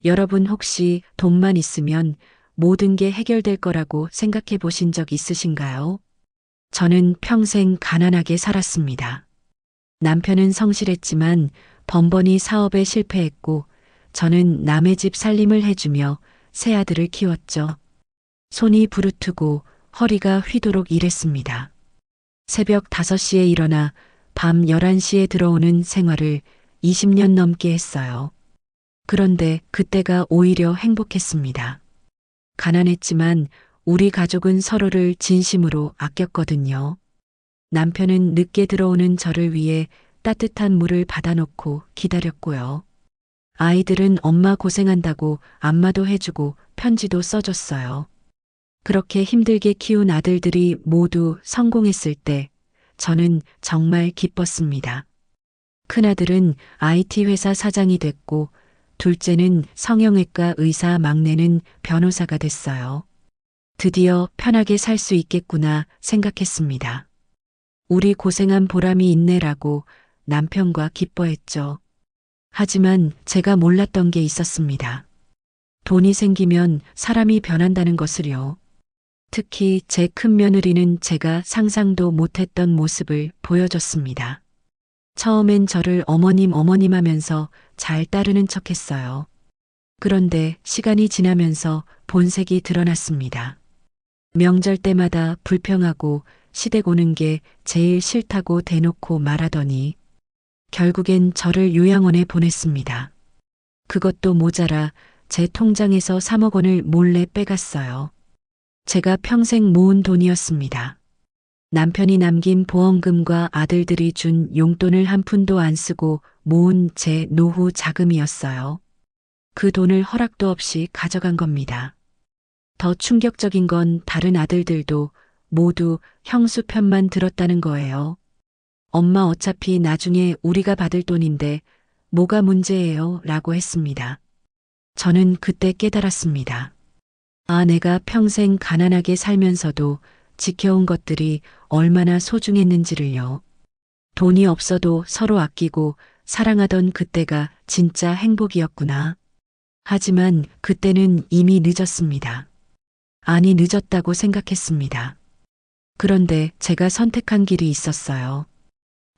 여러분 혹시 돈만 있으면 모든 게 해결될 거라고 생각해 보신 적 있으신가요? 저는 평생 가난하게 살았습니다. 남편은 성실했지만 번번이 사업에 실패했고 저는 남의 집 살림을 해주며 새 아들을 키웠죠. 손이 부르트고 허리가 휘도록 일했습니다. 새벽 5시에 일어나 밤 11시에 들어오는 생활을 20년 넘게 했어요. 그런데 그때가 오히려 행복했습니다. 가난했지만 우리 가족은 서로를 진심으로 아꼈거든요. 남편은 늦게 들어오는 저를 위해 따뜻한 물을 받아놓고 기다렸고요. 아이들은 엄마 고생한다고 안마도 해주고 편지도 써줬어요. 그렇게 힘들게 키운 아들들이 모두 성공했을 때 저는 정말 기뻤습니다. 큰아들은 IT 회사 사장이 됐고 둘째는 성형외과 의사, 막내는 변호사가 됐어요. 드디어 편하게 살 수 있겠구나 생각했습니다. 우리 고생한 보람이 있네라고 남편과 기뻐했죠. 하지만 제가 몰랐던 게 있었습니다. 돈이 생기면 사람이 변한다는 것을요. 특히 제 큰며느리는 제가 상상도 못했던 모습을 보여줬습니다. 처음엔 저를 어머님 하면서 잘 따르는 척 했어요. 그런데 시간이 지나면서 본색이 드러났습니다. 명절 때마다 불평하고 시댁 오는 게 제일 싫다고 대놓고 말하더니 결국엔 저를 요양원에 보냈습니다. 그것도 모자라 제 통장에서 3억 원을 몰래 빼갔어요. 제가 평생 모은 돈이었습니다. 남편이 남긴 보험금과 아들들이 준 용돈을 한 푼도 안 쓰고 모은 제 노후 자금이었어요. 그 돈을 허락도 없이 가져간 겁니다. 더 충격적인 건 다른 아들들도 모두 형수 편만 들었다는 거예요. 엄마 어차피 나중에 우리가 받을 돈인데 뭐가 문제예요? 라고 했습니다. 저는 그때 깨달았습니다. 아, 내가 평생 가난하게 살면서도 지켜온 것들이 얼마나 소중했는지를요. 돈이 없어도 서로 아끼고 사랑하던 그때가 진짜 행복이었구나. 하지만 그때는 이미 늦었습니다. 아니, 늦었다고 생각했습니다. 그런데 제가 선택한 길이 있었어요.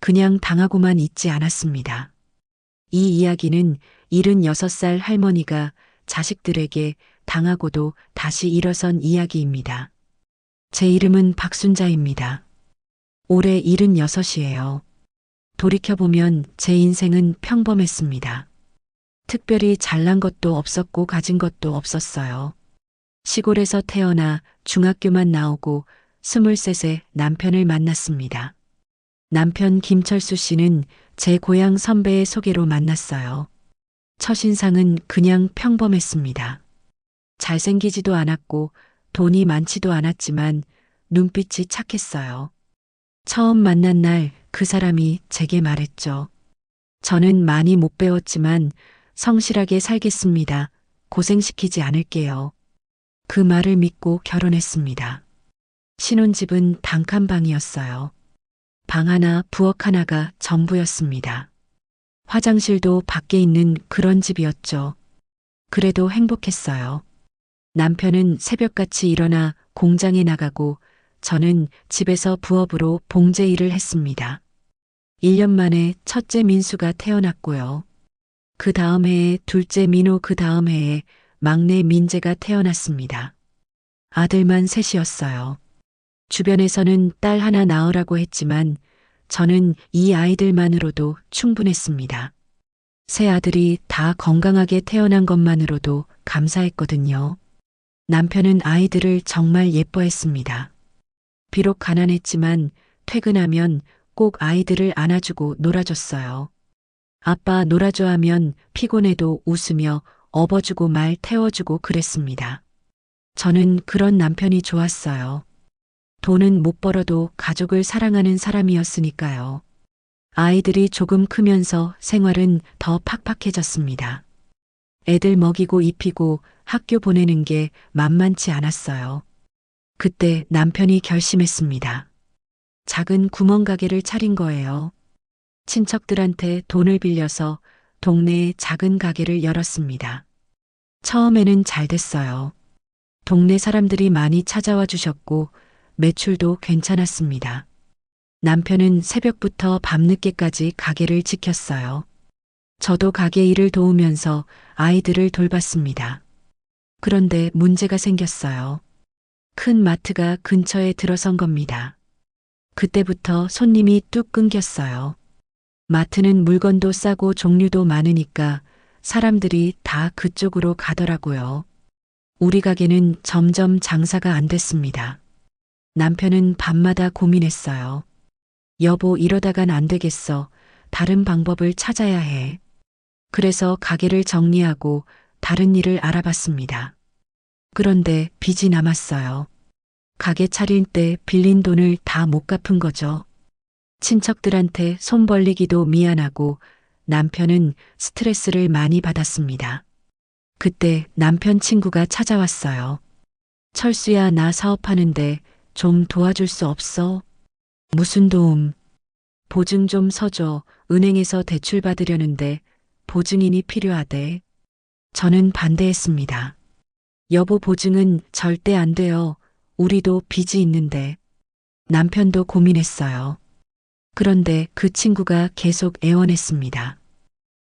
그냥 당하고만 있지 않았습니다. 이 이야기는 76살 할머니가 자식들에게 당하고도 다시 일어선 이야기입니다. 제 이름은 박순자입니다. 올해 76이에요. 돌이켜보면 제 인생은 평범했습니다. 특별히 잘난 것도 없었고 가진 것도 없었어요. 시골에서 태어나 중학교만 나오고 23세 남편을 만났습니다. 남편 김철수 씨는 제 고향 선배의 소개로 만났어요. 첫인상은 그냥 평범했습니다. 잘생기지도 않았고 돈이 많지도 않았지만 눈빛이 착했어요. 처음 만난 날 그 사람이 제게 말했죠. 저는 많이 못 배웠지만 성실하게 살겠습니다. 고생시키지 않을게요. 그 말을 믿고 결혼했습니다. 신혼집은 단칸방이었어요. 방 하나, 부엌 하나가 전부였습니다. 화장실도 밖에 있는 그런 집이었죠. 그래도 행복했어요. 남편은 새벽같이 일어나 공장에 나가고 저는 집에서 부업으로 봉제 일을 했습니다. 1년 만에 첫째 민수가 태어났고요. 그 다음 해에 둘째 민호, 그 다음 해에 막내 민재가 태어났습니다. 아들만 셋이었어요. 주변에서는 딸 하나 낳으라고 했지만 저는 이 아이들만으로도 충분했습니다. 세 아들이 다 건강하게 태어난 것만으로도 감사했거든요. 남편은 아이들을 정말 예뻐했습니다. 비록 가난했지만 퇴근하면 꼭 아이들을 안아주고 놀아줬어요. 아빠 놀아줘 하면 피곤해도 웃으며 업어주고 말 태워주고 그랬습니다. 저는 그런 남편이 좋았어요. 돈은 못 벌어도 가족을 사랑하는 사람이었으니까요. 아이들이 조금 크면서 생활은 더 팍팍해졌습니다. 애들 먹이고 입히고 학교 보내는 게 만만치 않았어요. 그때 남편이 결심했습니다. 작은 구멍가게를 차린 거예요. 친척들한테 돈을 빌려서 동네에 작은 가게를 열었습니다. 처음에는 잘 됐어요. 동네 사람들이 많이 찾아와 주셨고 매출도 괜찮았습니다. 남편은 새벽부터 밤늦게까지 가게를 지켰어요. 저도 가게 일을 도우면서 아이들을 돌봤습니다. 그런데 문제가 생겼어요. 큰 마트가 근처에 들어선 겁니다. 그때부터 손님이 뚝 끊겼어요. 마트는 물건도 싸고 종류도 많으니까 사람들이 다 그쪽으로 가더라고요. 우리 가게는 점점 장사가 안 됐습니다. 남편은 밤마다 고민했어요. 여보, 이러다간 안 되겠어. 다른 방법을 찾아야 해. 그래서 가게를 정리하고 다른 일을 알아봤습니다. 그런데 빚이 남았어요. 가게 차릴 때 빌린 돈을 다 못 갚은 거죠. 친척들한테 손 벌리기도 미안하고 남편은 스트레스를 많이 받았습니다. 그때 남편 친구가 찾아왔어요. 철수야, 나 사업하는데 좀 도와줄 수 없어? 무슨 도움? 보증 좀 서줘. 은행에서 대출 받으려는데 보증인이 필요하대. 저는 반대했습니다. 여보, 보증은 절대 안 돼요. 우리도 빚이 있는데. 남편도 고민했어요. 그런데 그 친구가 계속 애원했습니다.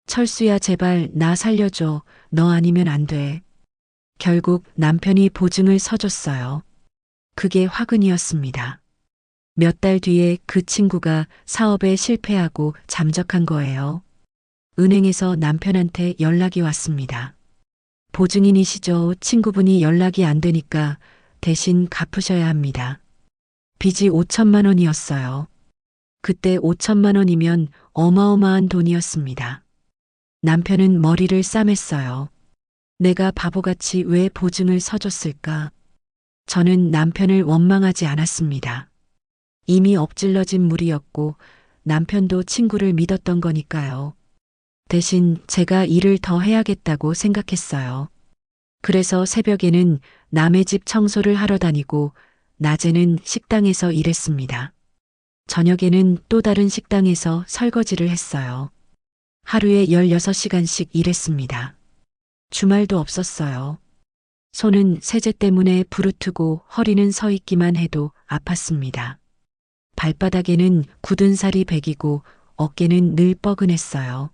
철수야, 제발 나 살려줘. 너 아니면 안 돼. 결국 남편이 보증을 서줬어요. 그게 화근이었습니다. 몇 달 뒤에 그 친구가 사업에 실패하고 잠적한 거예요. 은행에서 남편한테 연락이 왔습니다. 보증인이시죠? 친구분이 연락이 안 되니까 대신 갚으셔야 합니다. 빚이 5천만 원이었어요. 그때 5천만 원이면 어마어마한 돈이었습니다. 남편은 머리를 싸맸어요. 내가 바보같이 왜 보증을 서줬을까? 저는 남편을 원망하지 않았습니다. 이미 엎질러진 물이었고 남편도 친구를 믿었던 거니까요. 대신 제가 일을 더 해야겠다고 생각했어요. 그래서 새벽에는 남의 집 청소를 하러 다니고 낮에는 식당에서 일했습니다. 저녁에는 또 다른 식당에서 설거지를 했어요. 하루에 16시간씩 일했습니다. 주말도 없었어요. 손은 세제 때문에 부르트고 허리는 서 있기만 해도 아팠습니다. 발바닥에는 굳은 살이 배기고 어깨는 늘 뻐근했어요.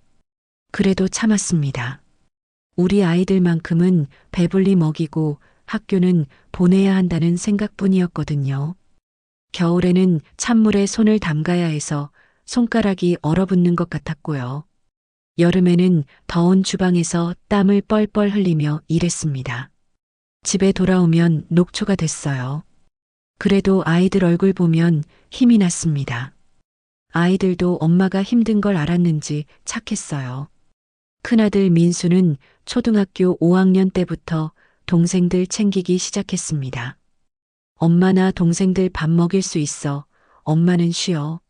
그래도 참았습니다. 우리 아이들만큼은 배불리 먹이고 학교는 보내야 한다는 생각뿐이었거든요. 겨울에는 찬물에 손을 담가야 해서 손가락이 얼어붙는 것 같았고요. 여름에는 더운 주방에서 땀을 뻘뻘 흘리며 일했습니다. 집에 돌아오면 녹초가 됐어요. 그래도 아이들 얼굴 보면 힘이 났습니다. 아이들도 엄마가 힘든 걸 알았는지 착했어요. 큰아들 민수는 초등학교 5학년 때부터 동생들 챙기기 시작했습니다. 엄마나 동생들 밥 먹일 수 있어. 엄마는 쉬어.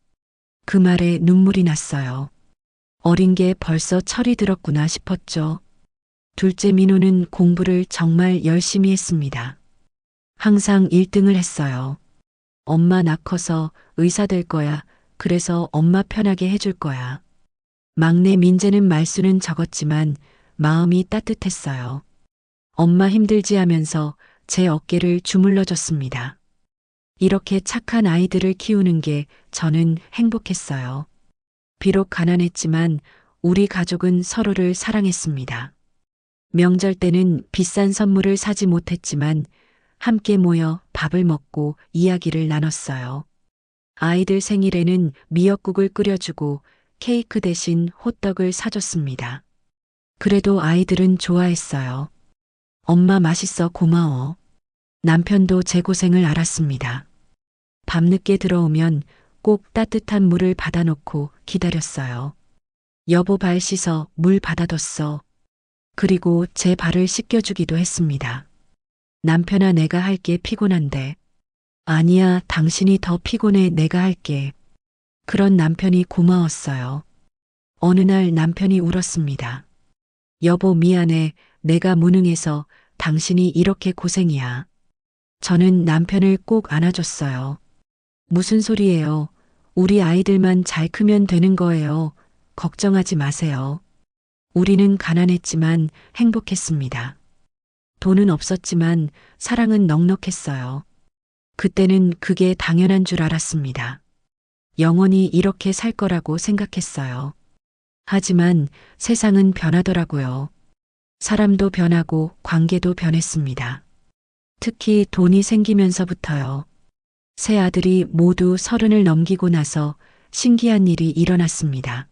그 말에 눈물이 났어요. 어린 게 벌써 철이 들었구나 싶었죠. 둘째 민호는 공부를 정말 열심히 했습니다. 항상 1등을 했어요. 엄마 나 커서 의사 될 거야. 그래서 엄마 편하게 해줄 거야. 막내 민재는 말수는 적었지만 마음이 따뜻했어요. 엄마 힘들지 하면서 제 어깨를 주물러 줬습니다. 이렇게 착한 아이들을 키우는 게 저는 행복했어요. 비록 가난했지만 우리 가족은 서로를 사랑했습니다. 명절 때는 비싼 선물을 사지 못했지만 함께 모여 밥을 먹고 이야기를 나눴어요. 아이들 생일에는 미역국을 끓여주고 케이크 대신 호떡을 사줬습니다. 그래도 아이들은 좋아했어요. 엄마 맛있어 고마워. 남편도 제 고생을 알았습니다. 밤늦게 들어오면 꼭 따뜻한 물을 받아놓고 기다렸어요. 여보 발 씻어 물 받아뒀어. 그리고 제 발을 씻겨주기도 했습니다. 남편아 내가 할게 피곤한데. 아니야 당신이 더 피곤해 내가 할게. 그런 남편이 고마웠어요. 어느 날 남편이 울었습니다. 여보 미안해 내가 무능해서 당신이 이렇게 고생이야. 저는 남편을 꼭 안아줬어요. 무슨 소리예요? 우리 아이들만 잘 크면 되는 거예요. 걱정하지 마세요. 우리는 가난했지만 행복했습니다. 돈은 없었지만 사랑은 넉넉했어요. 그때는 그게 당연한 줄 알았습니다. 영원히 이렇게 살 거라고 생각했어요. 하지만 세상은 변하더라고요. 사람도 변하고 관계도 변했습니다. 특히 돈이 생기면서부터요. 세 아들이 모두 30을 넘기고 나서 신기한 일이 일어났습니다.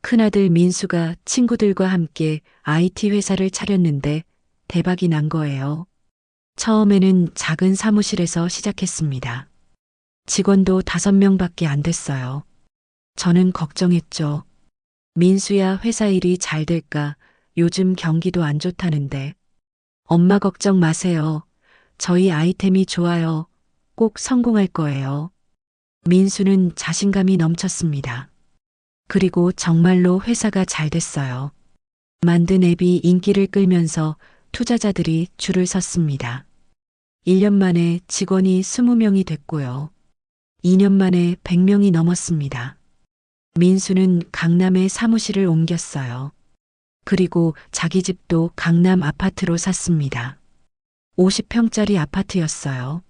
큰아들 민수가 친구들과 함께 IT 회사를 차렸는데 대박이 난 거예요. 처음에는 작은 사무실에서 시작했습니다. 직원도 5명밖에 안 됐어요. 저는 걱정했죠. 민수야, 회사 일이 잘 될까? 요즘 경기도 안 좋다는데. 엄마 걱정 마세요. 저희 아이템이 좋아요. 꼭 성공할 거예요. 민수는 자신감이 넘쳤습니다. 그리고 정말로 회사가 잘 됐어요. 만든 앱이 인기를 끌면서 투자자들이 줄을 섰습니다. 1년 만에 직원이 20명이 됐고요. 2년 만에 100명이 넘었습니다. 민수는 강남에 사무실을 옮겼어요. 그리고 자기 집도 강남 아파트로 샀습니다. 50평짜리 아파트였어요.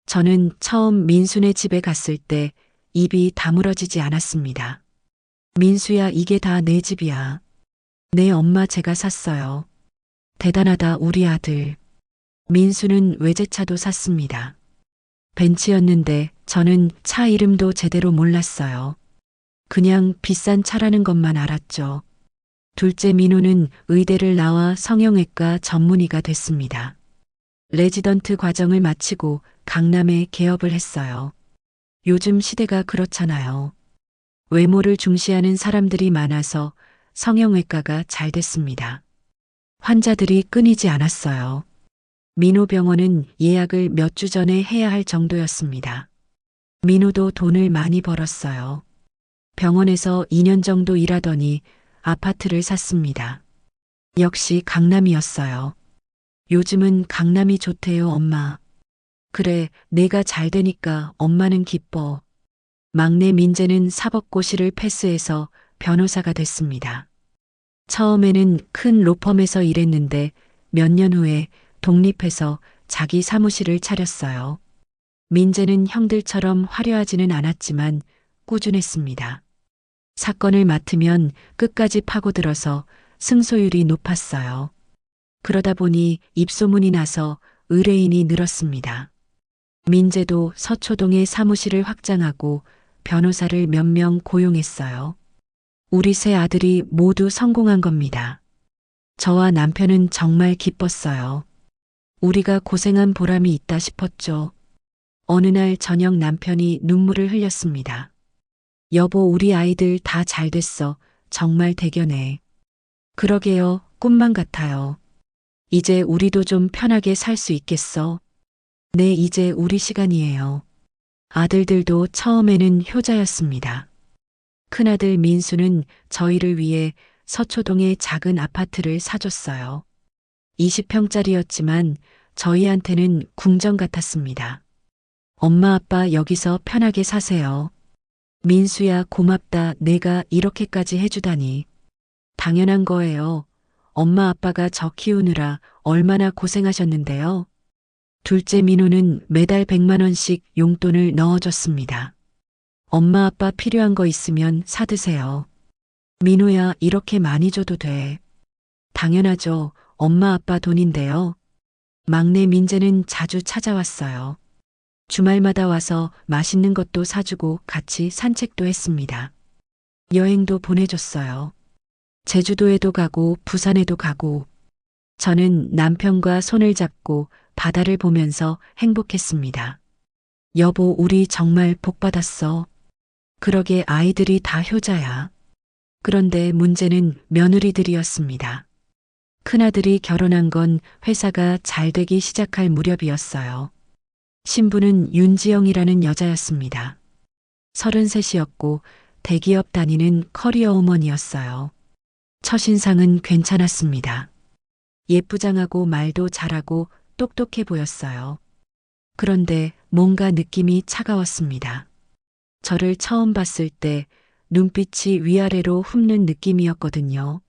저는 처음 민수네 집에 갔을 때 입이 다물어지지 않았습니다. 민수야, 이게 다 내 집이야. 네, 엄마, 제가 샀어요. 대단하다, 우리 아들. 민수는 외제차도 샀습니다. 벤츠였는데 저는 차 이름도 제대로 몰랐어요. 그냥 비싼 차라는 것만 알았죠. 둘째 민호는 의대를 나와 성형외과 전문의가 됐습니다. 레지던트 과정을 마치고 강남에 개업을 했어요. 요즘 시대가 그렇잖아요. 외모를 중시하는 사람들이 많아서 성형외과가 잘 됐습니다. 환자들이 끊이지 않았어요. 민호병원은 예약을 몇 주 전에 해야 할 정도였습니다. 민호도 돈을 많이 벌었어요. 병원에서 2년 정도 일하더니 아파트를 샀습니다. 역시 강남이었어요. 요즘은 강남이 좋대요, 엄마. 그래, 내가 잘 되니까 엄마는 기뻐. 막내 민재는 사법고시를 패스해서 변호사가 됐습니다. 처음에는 큰 로펌에서 일했는데 몇 년 후에 독립해서 자기 사무실을 차렸어요. 민재는 형들처럼 화려하지는 않았지만 꾸준했습니다. 사건을 맡으면 끝까지 파고들어서 승소율이 높았어요. 그러다 보니 입소문이 나서 의뢰인이 늘었습니다. 민재도 서초동에 사무실을 확장하고 변호사를 몇 명 고용했어요. 우리 세 아들이 모두 성공한 겁니다. 저와 남편은 정말 기뻤어요. 우리가 고생한 보람이 있다 싶었죠. 어느 날 저녁 남편이 눈물을 흘렸습니다. 여보, 우리 아이들 다 잘 됐어. 정말 대견해. 그러게요. 꿈만 같아요. 이제 우리도 좀 편하게 살 수 있겠어. 네, 이제 우리 시간이에요. 아들들도 처음에는 효자였습니다. 큰아들 민수는 저희를 위해 서초동에 작은 아파트를 사줬어요. 20평짜리였지만 저희한테는 궁전 같았습니다. 엄마, 아빠 여기서 편하게 사세요. 민수야, 고맙다. 내가 이렇게까지 해주다니. 당연한 거예요. 엄마 아빠가 저 키우느라 얼마나 고생하셨는데요. 둘째 민호는 매달 100만 원씩 용돈을 넣어줬습니다. 엄마 아빠 필요한 거 있으면 사드세요. 민호야, 이렇게 많이 줘도 돼. 당연하죠. 엄마 아빠 돈인데요. 막내 민재는 자주 찾아왔어요. 주말마다 와서 맛있는 것도 사주고 같이 산책도 했습니다. 여행도 보내줬어요. 제주도에도 가고 부산에도 가고. 저는 남편과 손을 잡고 바다를 보면서 행복했습니다. 여보, 우리 정말 복 받았어. 그러게, 아이들이 다 효자야. 그런데 문제는 며느리들이었습니다. 큰아들이 결혼한 건 회사가 잘 되기 시작할 무렵이었어요. 신부는 윤지영이라는 여자였습니다. 33이었고 대기업 다니는 커리어 우먼이었어요. 첫인상은 괜찮았습니다. 예쁘장하고 말도 잘하고 똑똑해 보였어요. 그런데 뭔가 느낌이 차가웠습니다. 저를 처음 봤을 때 눈빛이 위아래로 훑는 느낌이었거든요.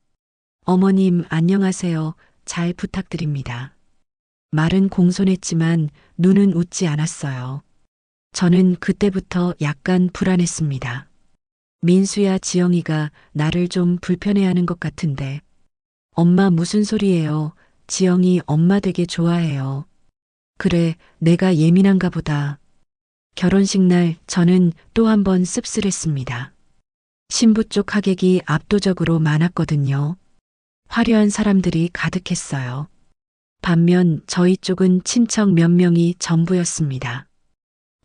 어머님, 안녕하세요. 잘 부탁드립니다. 말은 공손했지만 눈은 웃지 않았어요. 저는 그때부터 약간 불안했습니다. 민수야, 지영이가 나를 좀 불편해하는 것 같은데. 엄마 무슨 소리예요? 지영이 엄마 되게 좋아해요. 그래, 내가 예민한가 보다. 결혼식 날 저는 또 한 번 씁쓸했습니다. 신부 쪽 하객이 압도적으로 많았거든요. 화려한 사람들이 가득했어요. 반면 저희 쪽은 친척 몇 명이 전부였습니다.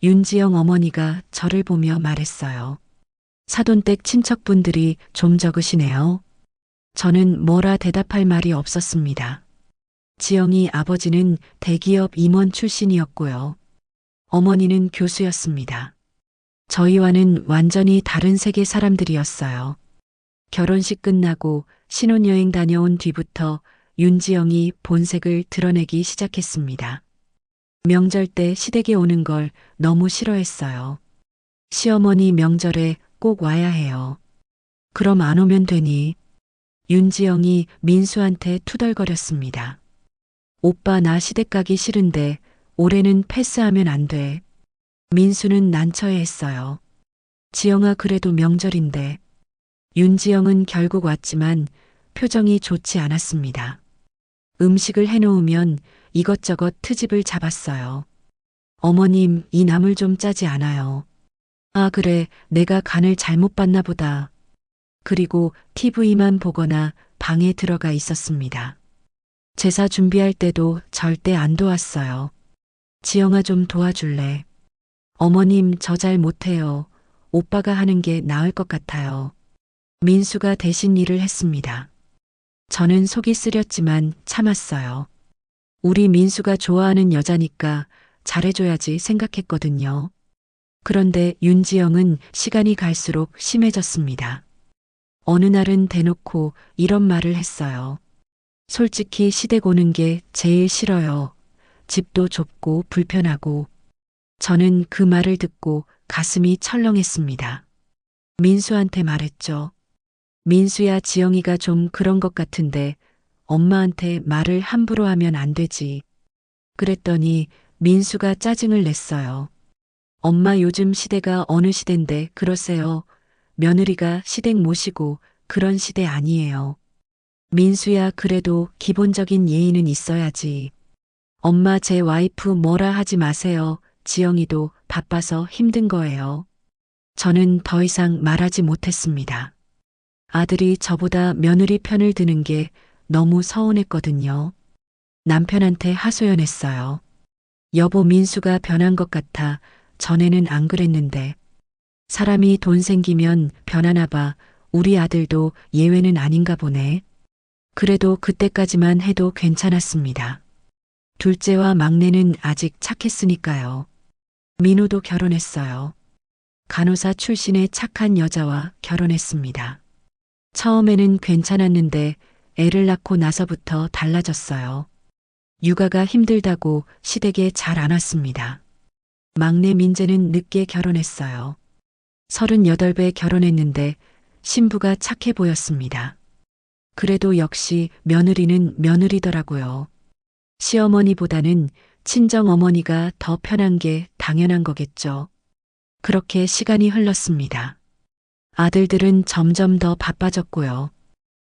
윤지영 어머니가 저를 보며 말했어요. 사돈댁 친척분들이 좀 적으시네요. 저는 뭐라 대답할 말이 없었습니다. 지영이 아버지는 대기업 임원 출신이었고요. 어머니는 교수였습니다. 저희와는 완전히 다른 세계 사람들이었어요. 결혼식 끝나고 신혼여행 다녀온 뒤부터 윤지영이 본색을 드러내기 시작했습니다. 명절 때 시댁에 오는 걸 너무 싫어했어요. 시어머니 명절에 꼭 와야 해요. 그럼 안 오면 되니? 윤지영이 민수한테 투덜거렸습니다. 오빠, 나 시댁 가기 싫은데 올해는 패스하면 안 돼. 민수는 난처해했어요. 지영아, 그래도 명절인데. 윤지영은 결국 왔지만 표정이 좋지 않았습니다. 음식을 해놓으면 이것저것 트집을 잡았어요. 어머님, 이 나물 좀 짜지 않아요. 아, 그래, 내가 간을 잘못 봤나 보다. 그리고 TV만 보거나 방에 들어가 있었습니다. 제사 준비할 때도 절대 안 도왔어요. 지영아, 좀 도와줄래? 어머님, 저 잘 못해요. 오빠가 하는 게 나을 것 같아요. 민수가 대신 일을 했습니다. 저는 속이 쓰렸지만 참았어요. 우리 민수가 좋아하는 여자니까 잘해줘야지 생각했거든요. 그런데 윤지영은 시간이 갈수록 심해졌습니다. 어느 날은 대놓고 이런 말을 했어요. 솔직히 시댁 오는 게 제일 싫어요. 집도 좁고 불편하고. 저는 그 말을 듣고 가슴이 철렁했습니다. 민수한테 말했죠. 민수야, 지영이가 좀 그런 것 같은데 엄마한테 말을 함부로 하면 안 되지. 그랬더니 민수가 짜증을 냈어요. 엄마, 요즘 시대가 어느 시대인데 그러세요. 며느리가 시댁 모시고 그런 시대 아니에요. 민수야, 그래도 기본적인 예의는 있어야지. 엄마, 제 와이프 뭐라 하지 마세요. 지영이도 바빠서 힘든 거예요. 저는 더 이상 말하지 못했습니다. 아들이 저보다 며느리 편을 드는 게 너무 서운했거든요. 남편한테 하소연했어요. 여보, 민수가 변한 것 같아. 전에는 안 그랬는데. 사람이 돈 생기면 변하나 봐. 우리 아들도 예외는 아닌가 보네. 그래도 그때까지만 해도 괜찮았습니다. 둘째와 막내는 아직 착했으니까요. 민우도 결혼했어요. 간호사 출신의 착한 여자와 결혼했습니다. 처음에는 괜찮았는데 애를 낳고 나서부터 달라졌어요. 육아가 힘들다고 시댁에 잘 안 왔습니다. 막내 민재는 늦게 결혼했어요. 38배 결혼했는데 신부가 착해 보였습니다. 그래도 역시 며느리는 며느리더라고요. 시어머니보다는 친정어머니가 더 편한 게 당연한 거겠죠. 그렇게 시간이 흘렀습니다. 아들들은 점점 더 바빠졌고요.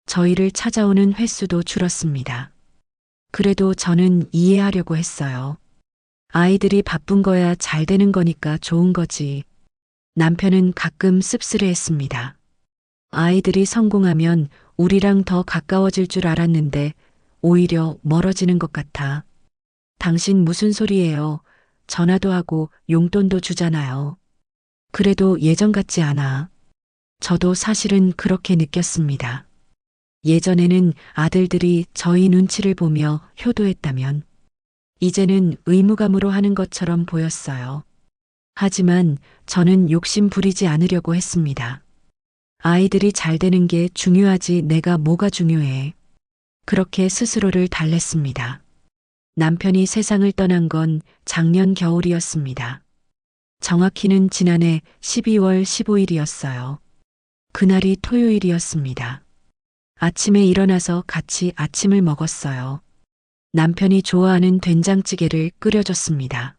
저희를 찾아오는 횟수도 줄었습니다. 그래도 저는 이해하려고 했어요. 아이들이 바쁜 거야 잘 되는 거니까 좋은 거지. 남편은 가끔 씁쓸해했습니다. 아이들이 성공하면 우리랑 더 가까워질 줄 알았는데 오히려 멀어지는 것 같아. 당신 무슨 소리예요? 전화도 하고 용돈도 주잖아요. 그래도 예전 같지 않아. 저도 사실은 그렇게 느꼈습니다. 예전에는 아들들이 저희 눈치를 보며 효도했다면 이제는 의무감으로 하는 것처럼 보였어요. 하지만 저는 욕심 부리지 않으려고 했습니다. 아이들이 잘 되는 게 중요하지 내가 뭐가 중요해. 그렇게 스스로를 달랬습니다. 남편이 세상을 떠난 건 작년 겨울이었습니다. 정확히는 지난해 12월 15일이었어요. 그날이 토요일이었습니다. 아침에 일어나서 같이 아침을 먹었어요. 남편이 좋아하는 된장찌개를 끓여줬습니다.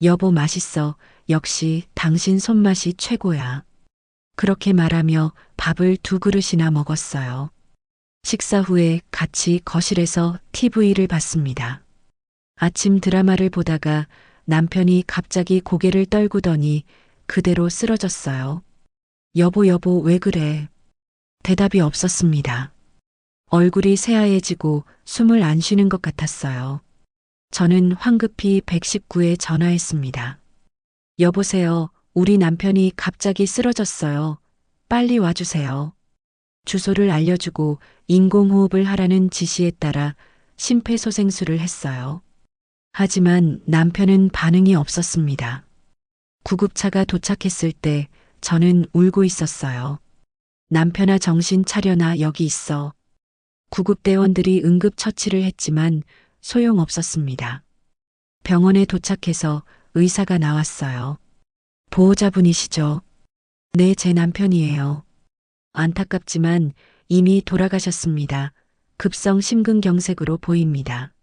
여보 맛있어. 역시 당신 손맛이 최고야. 그렇게 말하며 밥을 2그릇이나 먹었어요. 식사 후에 같이 거실에서 TV를 봤습니다. 아침 드라마를 보다가 남편이 갑자기 고개를 떨구더니 그대로 쓰러졌어요. 여보, 왜 그래? 대답이 없었습니다. 얼굴이 새하얘지고 숨을 안 쉬는 것 같았어요. 저는 황급히 119에 전화했습니다. 여보세요. 우리 남편이 갑자기 쓰러졌어요. 빨리 와주세요. 주소를 알려주고 인공호흡을 하라는 지시에 따라 심폐소생술을 했어요. 하지만 남편은 반응이 없었습니다. 구급차가 도착했을 때 저는 울고 있었어요. 남편아 정신 차려나 여기 있어. 구급대원들이 응급처치를 했지만 소용없었습니다. 병원에 도착해서 의사가 나왔어요. 보호자분이시죠? 네, 제 남편이에요. 안타깝지만 이미 돌아가셨습니다. 급성 심근경색으로 보입니다.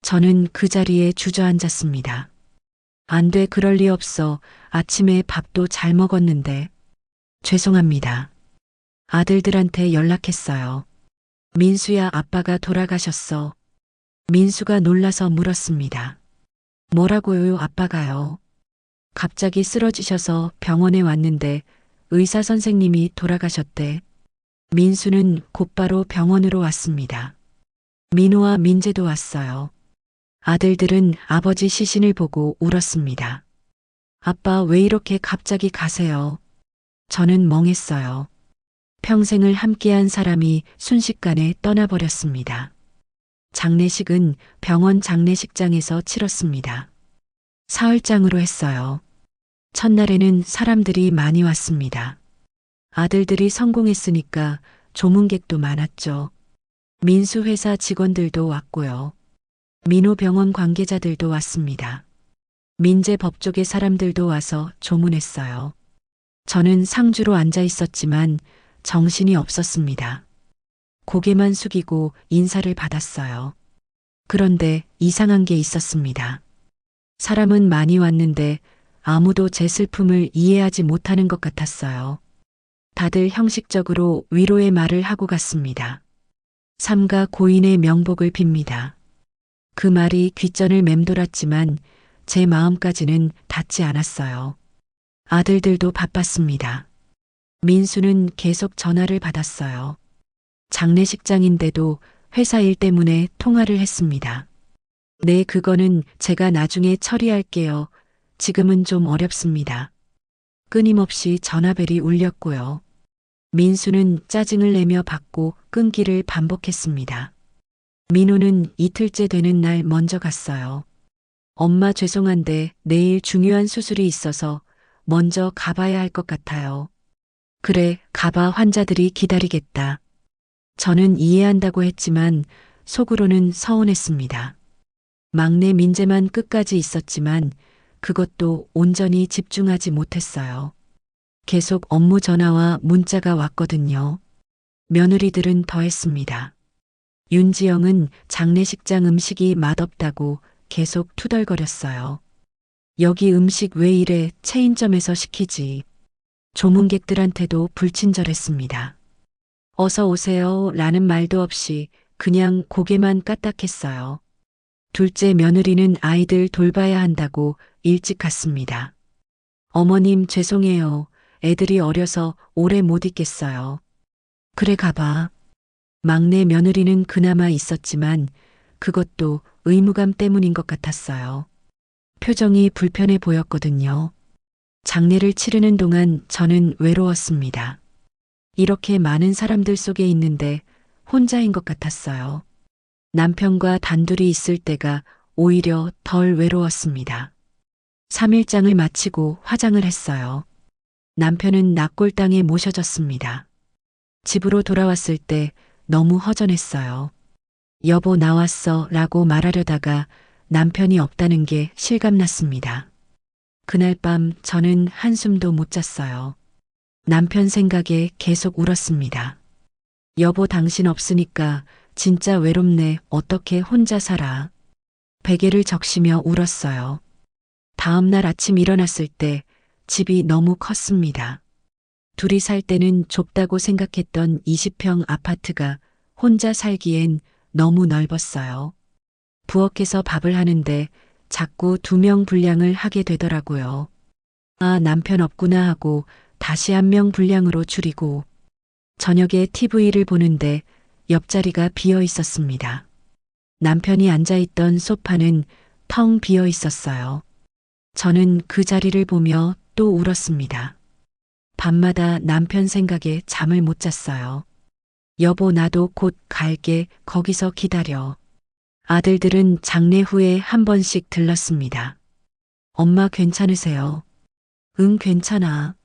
저는 그 자리에 주저앉았습니다. 안 돼, 그럴 리 없어. 아침에 밥도 잘 먹었는데. 죄송합니다. 아들들한테 연락했어요. 민수야, 아빠가 돌아가셨어. 민수가 놀라서 물었습니다. 뭐라고요, 아빠가요? 갑자기 쓰러지셔서 병원에 왔는데 의사 선생님이 돌아가셨대. 민수는 곧바로 병원으로 왔습니다. 민호와 민재도 왔어요. 아들들은 아버지 시신을 보고 울었습니다. 아빠 왜 이렇게 갑자기 가세요? 저는 멍했어요. 평생을 함께한 사람이 순식간에 떠나버렸습니다. 장례식은 병원 장례식장에서 치렀습니다. 사흘장으로 했어요. 첫날에는 사람들이 많이 왔습니다. 아들들이 성공했으니까 조문객도 많았죠. 민수 회사 직원들도 왔고요. 민호 병원 관계자들도 왔습니다. 민재 법조계 사람들도 와서 조문했어요. 저는 상주로 앉아 있었지만 정신이 없었습니다. 고개만 숙이고 인사를 받았어요. 그런데 이상한 게 있었습니다. 사람은 많이 왔는데 아무도 제 슬픔을 이해하지 못하는 것 같았어요. 다들 형식적으로 위로의 말을 하고 갔습니다. 삼가 고인의 명복을 빕니다. 그 말이 귓전을 맴돌았지만 제 마음까지는 닿지 않았어요. 아들들도 바빴습니다. 민수는 계속 전화를 받았어요. 장례식장인데도 회사 일 때문에 통화를 했습니다. 네, 그거는 제가 나중에 처리할게요. 지금은 좀 어렵습니다. 끊임없이 전화벨이 울렸고요. 민수는 짜증을 내며 받고 끊기를 반복했습니다. 민호는 이틀째 되는 날 먼저 갔어요. 엄마 죄송한데 내일 중요한 수술이 있어서 먼저 가봐야 할 것 같아요. 그래, 가봐. 환자들이 기다리겠다. 저는 이해한다고 했지만 속으로는 서운했습니다. 막내 민재만 끝까지 있었지만 그것도 온전히 집중하지 못했어요. 계속 업무 전화와 문자가 왔거든요. 며느리들은 더했습니다. 윤지영은 장례식장 음식이 맛없다고 계속 투덜거렸어요. 여기 음식 왜 이래? 체인점에서 시키지. 조문객들한테도 불친절했습니다. 어서 오세요 라는 말도 없이 그냥 고개만 까딱했어요. 둘째 며느리는 아이들 돌봐야 한다고 일찍 갔습니다. 어머님 죄송해요. 애들이 어려서 오래 못 있겠어요. 그래 가봐. 막내 며느리는 그나마 있었지만 그것도 의무감 때문인 것 같았어요. 표정이 불편해 보였거든요. 장례를 치르는 동안 저는 외로웠습니다. 이렇게 많은 사람들 속에 있는데 혼자인 것 같았어요. 남편과 단둘이 있을 때가 오히려 덜 외로웠습니다. 3일장을 마치고 화장을 했어요. 남편은 낙골당에 모셔졌습니다. 집으로 돌아왔을 때 너무 허전했어요. 여보 나왔어 라고 말하려다가 남편이 없다는 게 실감났습니다. 그날 밤 저는 한숨도 못 잤어요. 남편 생각에 계속 울었습니다. 여보 당신 없으니까 진짜 외롭네. 어떻게 혼자 살아. 베개를 적시며 울었어요. 다음 날 아침 일어났을 때 집이 너무 컸습니다. 둘이 살 때는 좁다고 생각했던 20평 아파트가 혼자 살기엔 너무 넓었어요. 부엌에서 밥을 하는데 자꾸 2명 분량을 하게 되더라고요. 아, 남편 없구나 하고 다시 1명 분량으로 줄이고 저녁에 TV를 보는데 옆자리가 비어 있었습니다. 남편이 앉아있던 소파는 텅 비어 있었어요. 저는 그 자리를 보며 또 울었습니다. 밤마다 남편 생각에 잠을 못 잤어요. 여보, 나도 곧 갈게. 거기서 기다려. 아들들은 장례 후에 한 번씩 들렀습니다. 엄마 괜찮으세요? 응, 괜찮아.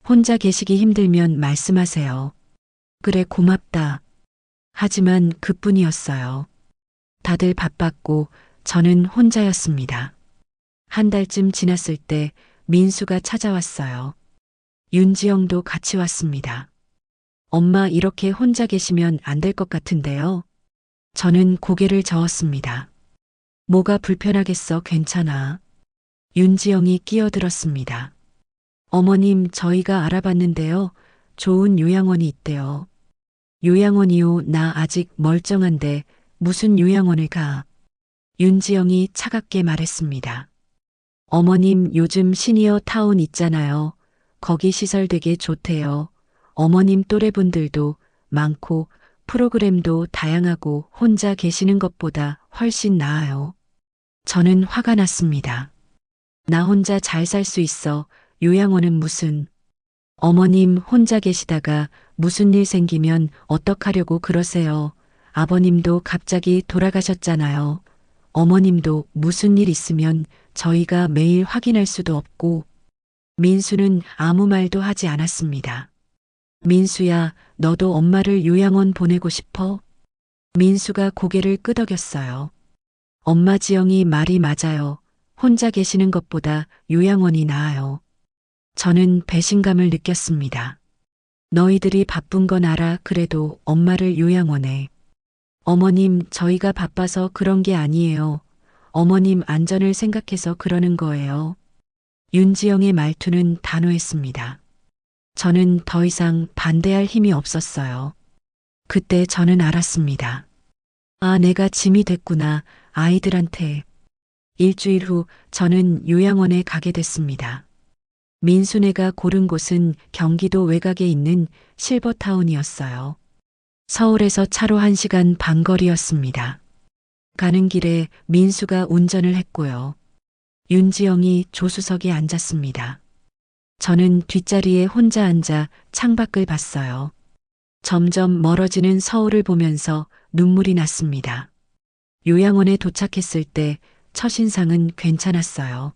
혼자 계시기 힘들면 말씀하세요. 그래, 고맙다. 하지만 그뿐이었어요. 다들 바빴고 저는 혼자였습니다. 한 달쯤 지났을 때 민수가 찾아왔어요. 윤지영도 같이 왔습니다. 엄마, 이렇게 혼자 계시면 안 될 것 같은데요. 저는 고개를 저었습니다. 뭐가 불편하겠어. 괜찮아. 윤지영이 끼어들었습니다. 어머님, 저희가 알아봤는데요. 좋은 요양원이 있대요. 요양원이요? 나 아직 멀쩡한데 무슨 요양원을 가? 윤지영이 차갑게 말했습니다. 어머님, 요즘 시니어 타운 있잖아요. 거기 시설 되게 좋대요. 어머님 또래분들도 많고 프로그램도 다양하고 혼자 계시는 것보다 훨씬 나아요. 저는 화가 났습니다. 나 혼자 잘 살 수 있어. 요양원은 무슨. 어머님 혼자 계시다가 무슨 일 생기면 어떡하려고 그러세요. 아버님도 갑자기 돌아가셨잖아요. 어머님도 무슨 일 있으면 저희가 매일 확인할 수도 없고. 민수는 아무 말도 하지 않았습니다. 민수야, 너도 엄마를 요양원 보내고 싶어? 민수가 고개를 끄덕였어요. 엄마, 지영이 말이 맞아요. 혼자 계시는 것보다 요양원이 나아요. 저는 배신감을 느꼈습니다. 너희들이 바쁜 건 알아. 그래도 엄마를 요양원에. 어머님, 저희가 바빠서 그런 게 아니에요. 어머님 안전을 생각해서 그러는 거예요. 윤지영의 말투는 단호했습니다. 저는 더 이상 반대할 힘이 없었어요. 그때 저는 알았습니다. 아, 내가 짐이 됐구나. 아이들한테. 일주일 후 저는 요양원에 가게 됐습니다. 민수네가 고른 곳은 경기도 외곽에 있는 실버타운이었어요. 서울에서 차로 1시간 반 거리였습니다. 가는 길에 민수가 운전을 했고요. 윤지영이 조수석에 앉았습니다. 저는 뒷자리에 혼자 앉아 창밖을 봤어요. 점점 멀어지는 서울을 보면서 눈물이 났습니다. 요양원에 도착했을 때 첫인상은 괜찮았어요.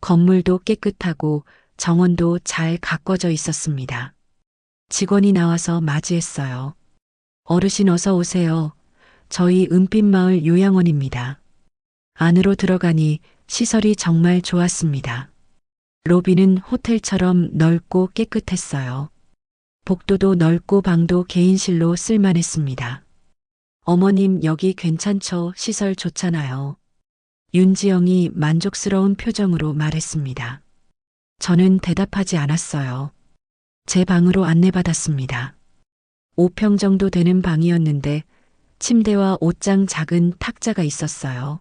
건물도 깨끗하고 정원도 잘 가꿔져 있었습니다. 직원이 나와서 맞이했어요. 어르신 어서 오세요. 저희 은빛마을 요양원입니다. 안으로 들어가니 시설이 정말 좋았습니다. 로비는 호텔처럼 넓고 깨끗했어요. 복도도 넓고 방도 개인실로 쓸만했습니다. 어머님, 여기 괜찮죠? 시설 좋잖아요. 윤지영이 만족스러운 표정으로 말했습니다. 저는 대답하지 않았어요. 제 방으로 안내받았습니다. 5평 정도 되는 방이었는데 침대와 옷장 작은 탁자가 있었어요.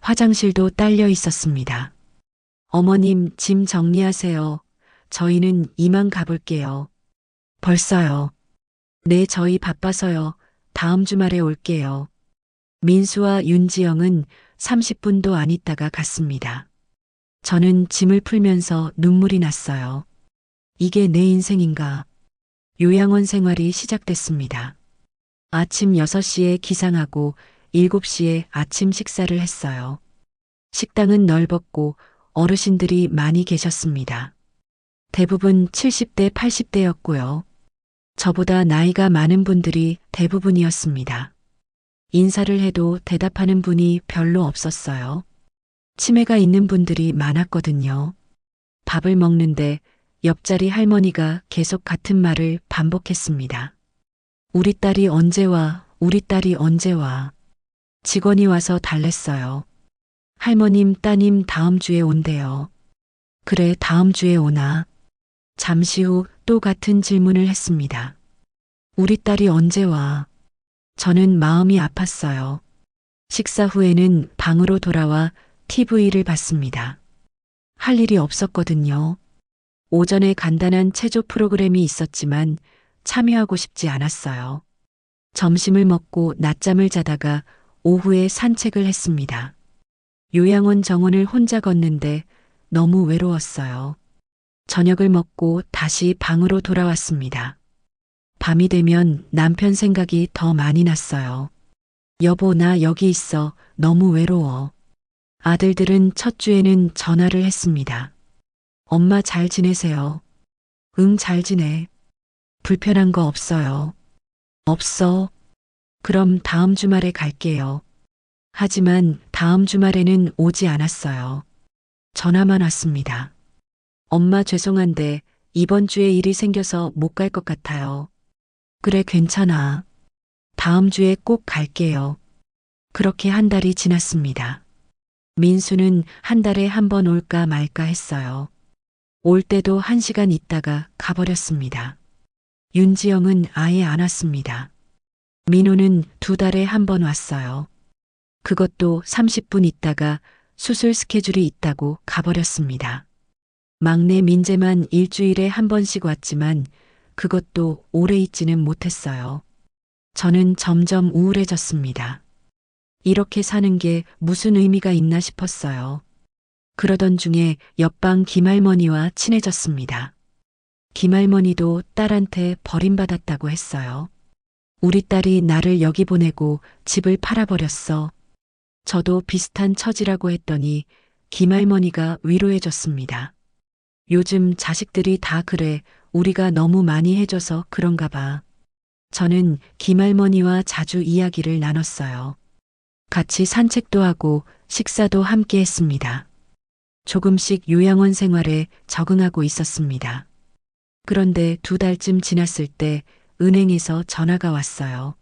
화장실도 딸려 있었습니다. 어머님, 짐 정리하세요. 저희는 이만 가볼게요. 벌써요. 네, 저희 바빠서요. 다음 주말에 올게요. 민수와 윤지영은 30분도 안 있다가 갔습니다. 저는 짐을 풀면서 눈물이 났어요. 이게 내 인생인가? 요양원 생활이 시작됐습니다. 아침 6시에 기상하고 7시에 아침 식사를 했어요. 식당은 넓었고 어르신들이 많이 계셨습니다. 대부분 70대, 80대였고요. 저보다 나이가 많은 분들이 대부분이었습니다. 인사를 해도 대답하는 분이 별로 없었어요. 치매가 있는 분들이 많았거든요. 밥을 먹는데 옆자리 할머니가 계속 같은 말을 반복했습니다. 우리 딸이 언제 와? 우리 딸이 언제 와? 직원이 와서 달랬어요. 할머님, 따님 다음 주에 온대요. 그래, 다음 주에 오나? 잠시 후 또 같은 질문을 했습니다. 우리 딸이 언제 와? 저는 마음이 아팠어요. 식사 후에는 방으로 돌아와 TV를 봤습니다. 할 일이 없었거든요. 오전에 간단한 체조 프로그램이 있었지만 참여하고 싶지 않았어요. 점심을 먹고 낮잠을 자다가 오후에 산책을 했습니다. 요양원 정원을 혼자 걷는데 너무 외로웠어요. 저녁을 먹고 다시 방으로 돌아왔습니다. 밤이 되면 남편 생각이 더 많이 났어요. 여보, 나 여기 있어. 너무 외로워. 아들들은 첫 주에는 전화를 했습니다. 엄마 잘 지내세요? 응, 잘 지내. 불편한 거 없어요? 없어. 그럼 다음 주말에 갈게요. 하지만 다음 주말에는 오지 않았어요. 전화만 왔습니다. 엄마 죄송한데 이번 주에 일이 생겨서 못 갈 것 같아요. 그래, 괜찮아. 다음 주에 꼭 갈게요. 그렇게 한 달이 지났습니다. 민수는 한 달에 한 번 올까 말까 했어요. 올 때도 1시간 있다가 가버렸습니다. 윤지영은 아예 안 왔습니다. 민호는 2달에 한 번 왔어요. 그것도 30분 있다가 수술 스케줄이 있다고 가버렸습니다. 막내 민재만 일주일에 한 번씩 왔지만 그것도 오래 있지는 못했어요. 저는 점점 우울해졌습니다. 이렇게 사는 게 무슨 의미가 있나 싶었어요. 그러던 중에 옆방 김할머니와 친해졌습니다. 김할머니도 딸한테 버림받았다고 했어요. 우리 딸이 나를 여기 보내고 집을 팔아버렸어. 저도 비슷한 처지라고 했더니 김할머니가 위로해줬습니다. 요즘 자식들이 다 그래. 우리가 너무 많이 해줘서 그런가 봐. 저는 김할머니와 자주 이야기를 나눴어요. 같이 산책도 하고 식사도 함께 했습니다. 조금씩 요양원 생활에 적응하고 있었습니다. 그런데 2달쯤 지났을 때 은행에서 전화가 왔어요.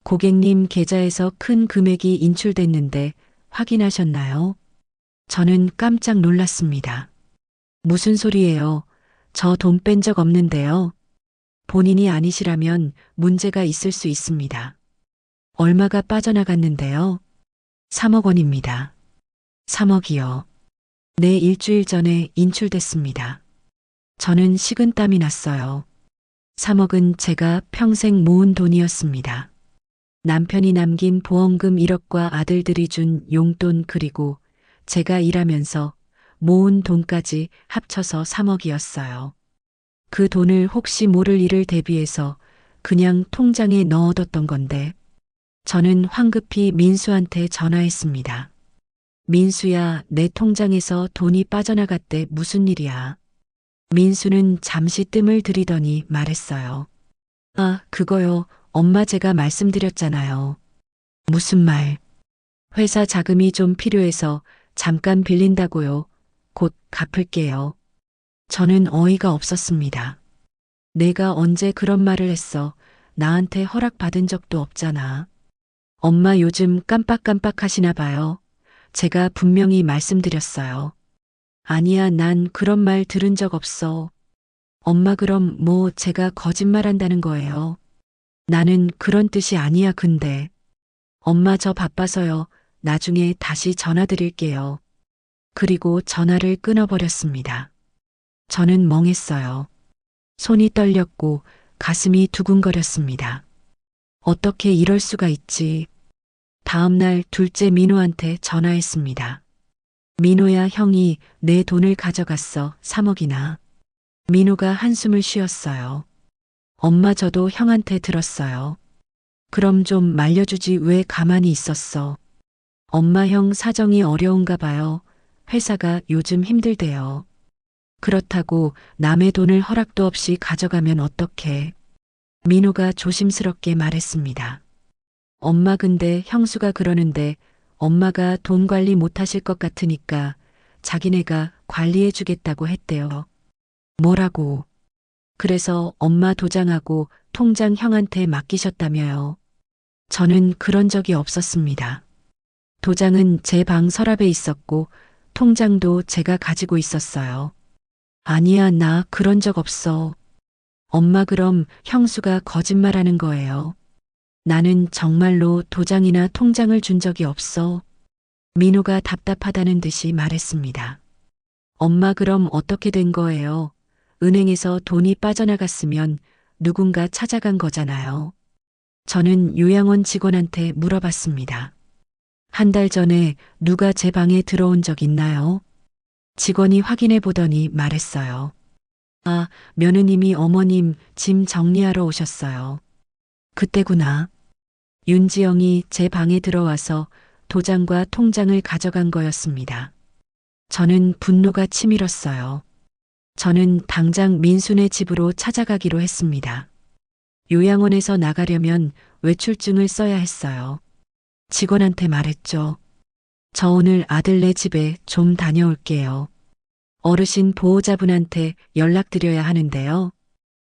고객님 계좌에서 큰 금액이 인출됐는데 확인하셨나요? 저는 깜짝 놀랐습니다. 무슨 소리예요? 저 돈 뺀 적 없는데요. 본인이 아니시라면 문제가 있을 수 있습니다. 얼마가 빠져나갔는데요? 3억 원입니다. 3억이요. 네, 일주일 전에 인출됐습니다. 저는 식은땀이 났어요. 3억은 제가 평생 모은 돈이었습니다. 남편이 남긴 보험금 1억과 아들들이 준 용돈 그리고 제가 일하면서 모은 돈까지 합쳐서 3억이었어요. 그 돈을 혹시 모를 일을 대비해서 그냥 통장에 넣어뒀던 건데 저는 황급히 민수한테 전화했습니다. 민수야, 내 통장에서 돈이 빠져나갔대. 무슨 일이야? 민수는 잠시 뜸을 들이더니 말했어요. 아, 그거요. 엄마 제가 말씀드렸잖아요. 무슨 말? 회사 자금이 좀 필요해서 잠깐 빌린다고요. 곧 갚을게요. 저는 어이가 없었습니다. 내가 언제 그런 말을 했어. 나한테 허락받은 적도 없잖아. 엄마 요즘 깜빡깜빡 하시나 봐요. 제가 분명히 말씀드렸어요. 아니야, 난 그런 말 들은 적 없어. 엄마 그럼 뭐 제가 거짓말한다는 거예요. 나는 그런 뜻이 아니야, 근데. 엄마 저 바빠서요. 나중에 다시 전화 드릴게요. 그리고 전화를 끊어버렸습니다. 저는 멍했어요. 손이 떨렸고 가슴이 두근거렸습니다. 어떻게 이럴 수가 있지? 다음 날 둘째 민호한테 전화했습니다. 민호야, 형이 내 돈을 가져갔어. 3억이나. 민호가 한숨을 쉬었어요. 엄마 저도 형한테 들었어요. 그럼 좀 말려주지 왜 가만히 있었어? 엄마 형 사정이 어려운가 봐요. 회사가 요즘 힘들대요. 그렇다고 남의 돈을 허락도 없이 가져가면 어떡해? 민호가 조심스럽게 말했습니다. 엄마 근데 형수가 그러는데 엄마가 돈 관리 못하실 것 같으니까 자기네가 관리해 주겠다고 했대요. 뭐라고? 그래서 엄마 도장하고 통장 형한테 맡기셨다며요. 저는 그런 적이 없었습니다. 도장은 제 방 서랍에 있었고 통장도 제가 가지고 있었어요. 아니야, 나 그런 적 없어. 엄마, 그럼 형수가 거짓말하는 거예요. 나는 정말로 도장이나 통장을 준 적이 없어. 민호가 답답하다는 듯이 말했습니다. 엄마, 그럼 어떻게 된 거예요? 은행에서 돈이 빠져나갔으면 누군가 찾아간 거잖아요. 저는 요양원 직원한테 물어봤습니다. 한 달 전에 누가 제 방에 들어온 적 있나요? 직원이 확인해 보더니 말했어요. 아, 며느님이 어머님 짐 정리하러 오셨어요. 그때구나. 윤지영이 제 방에 들어와서 도장과 통장을 가져간 거였습니다. 저는 분노가 치밀었어요. 저는 당장 민수네 집으로 찾아가기로 했습니다. 요양원에서 나가려면 외출증을 써야 했어요. 직원한테 말했죠. 저 오늘 아들네 집에 좀 다녀올게요. 어르신 보호자분한테 연락드려야 하는데요.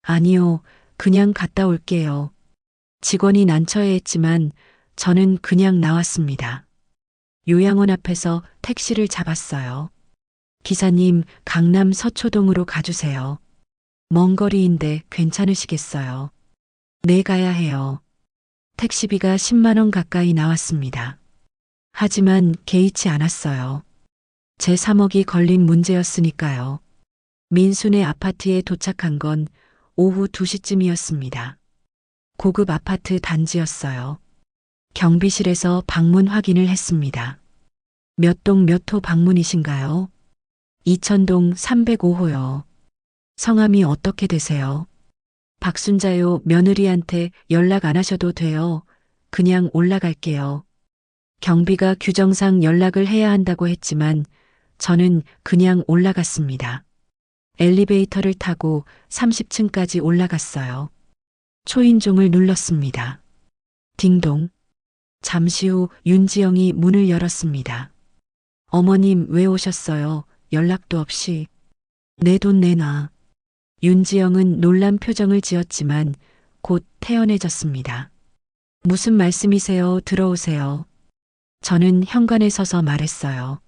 아니요, 그냥 갔다 올게요. 직원이 난처해했지만 저는 그냥 나왔습니다. 요양원 앞에서 택시를 잡았어요. 기사님, 강남 서초동으로 가주세요. 먼 거리인데 괜찮으시겠어요? 네, 가야 해요. 택시비가 10만 원 가까이 나왔습니다. 하지만 개의치 않았어요. 제 3억이 걸린 문제였으니까요. 민수네 아파트에 도착한 건 오후 2시쯤이었습니다. 고급 아파트 단지였어요. 경비실에서 방문 확인을 했습니다. 몇 동 몇 호 방문이신가요? 이천동 305호요. 성함이 어떻게 되세요? 박순자요. 며느리한테 연락 안 하셔도 돼요. 그냥 올라갈게요. 경비가 규정상 연락을 해야 한다고 했지만 저는 그냥 올라갔습니다. 엘리베이터를 타고 30층까지 올라갔어요. 초인종을 눌렀습니다. 딩동. 잠시 후 윤지영이 문을 열었습니다. 어머님, 왜 오셨어요? 연락도 없이. 내 돈 내놔. 윤지영은 놀란 표정을 지었지만 곧 태연해졌습니다. 무슨 말씀이세요? 들어오세요. 저는 현관에 서서 말했어요.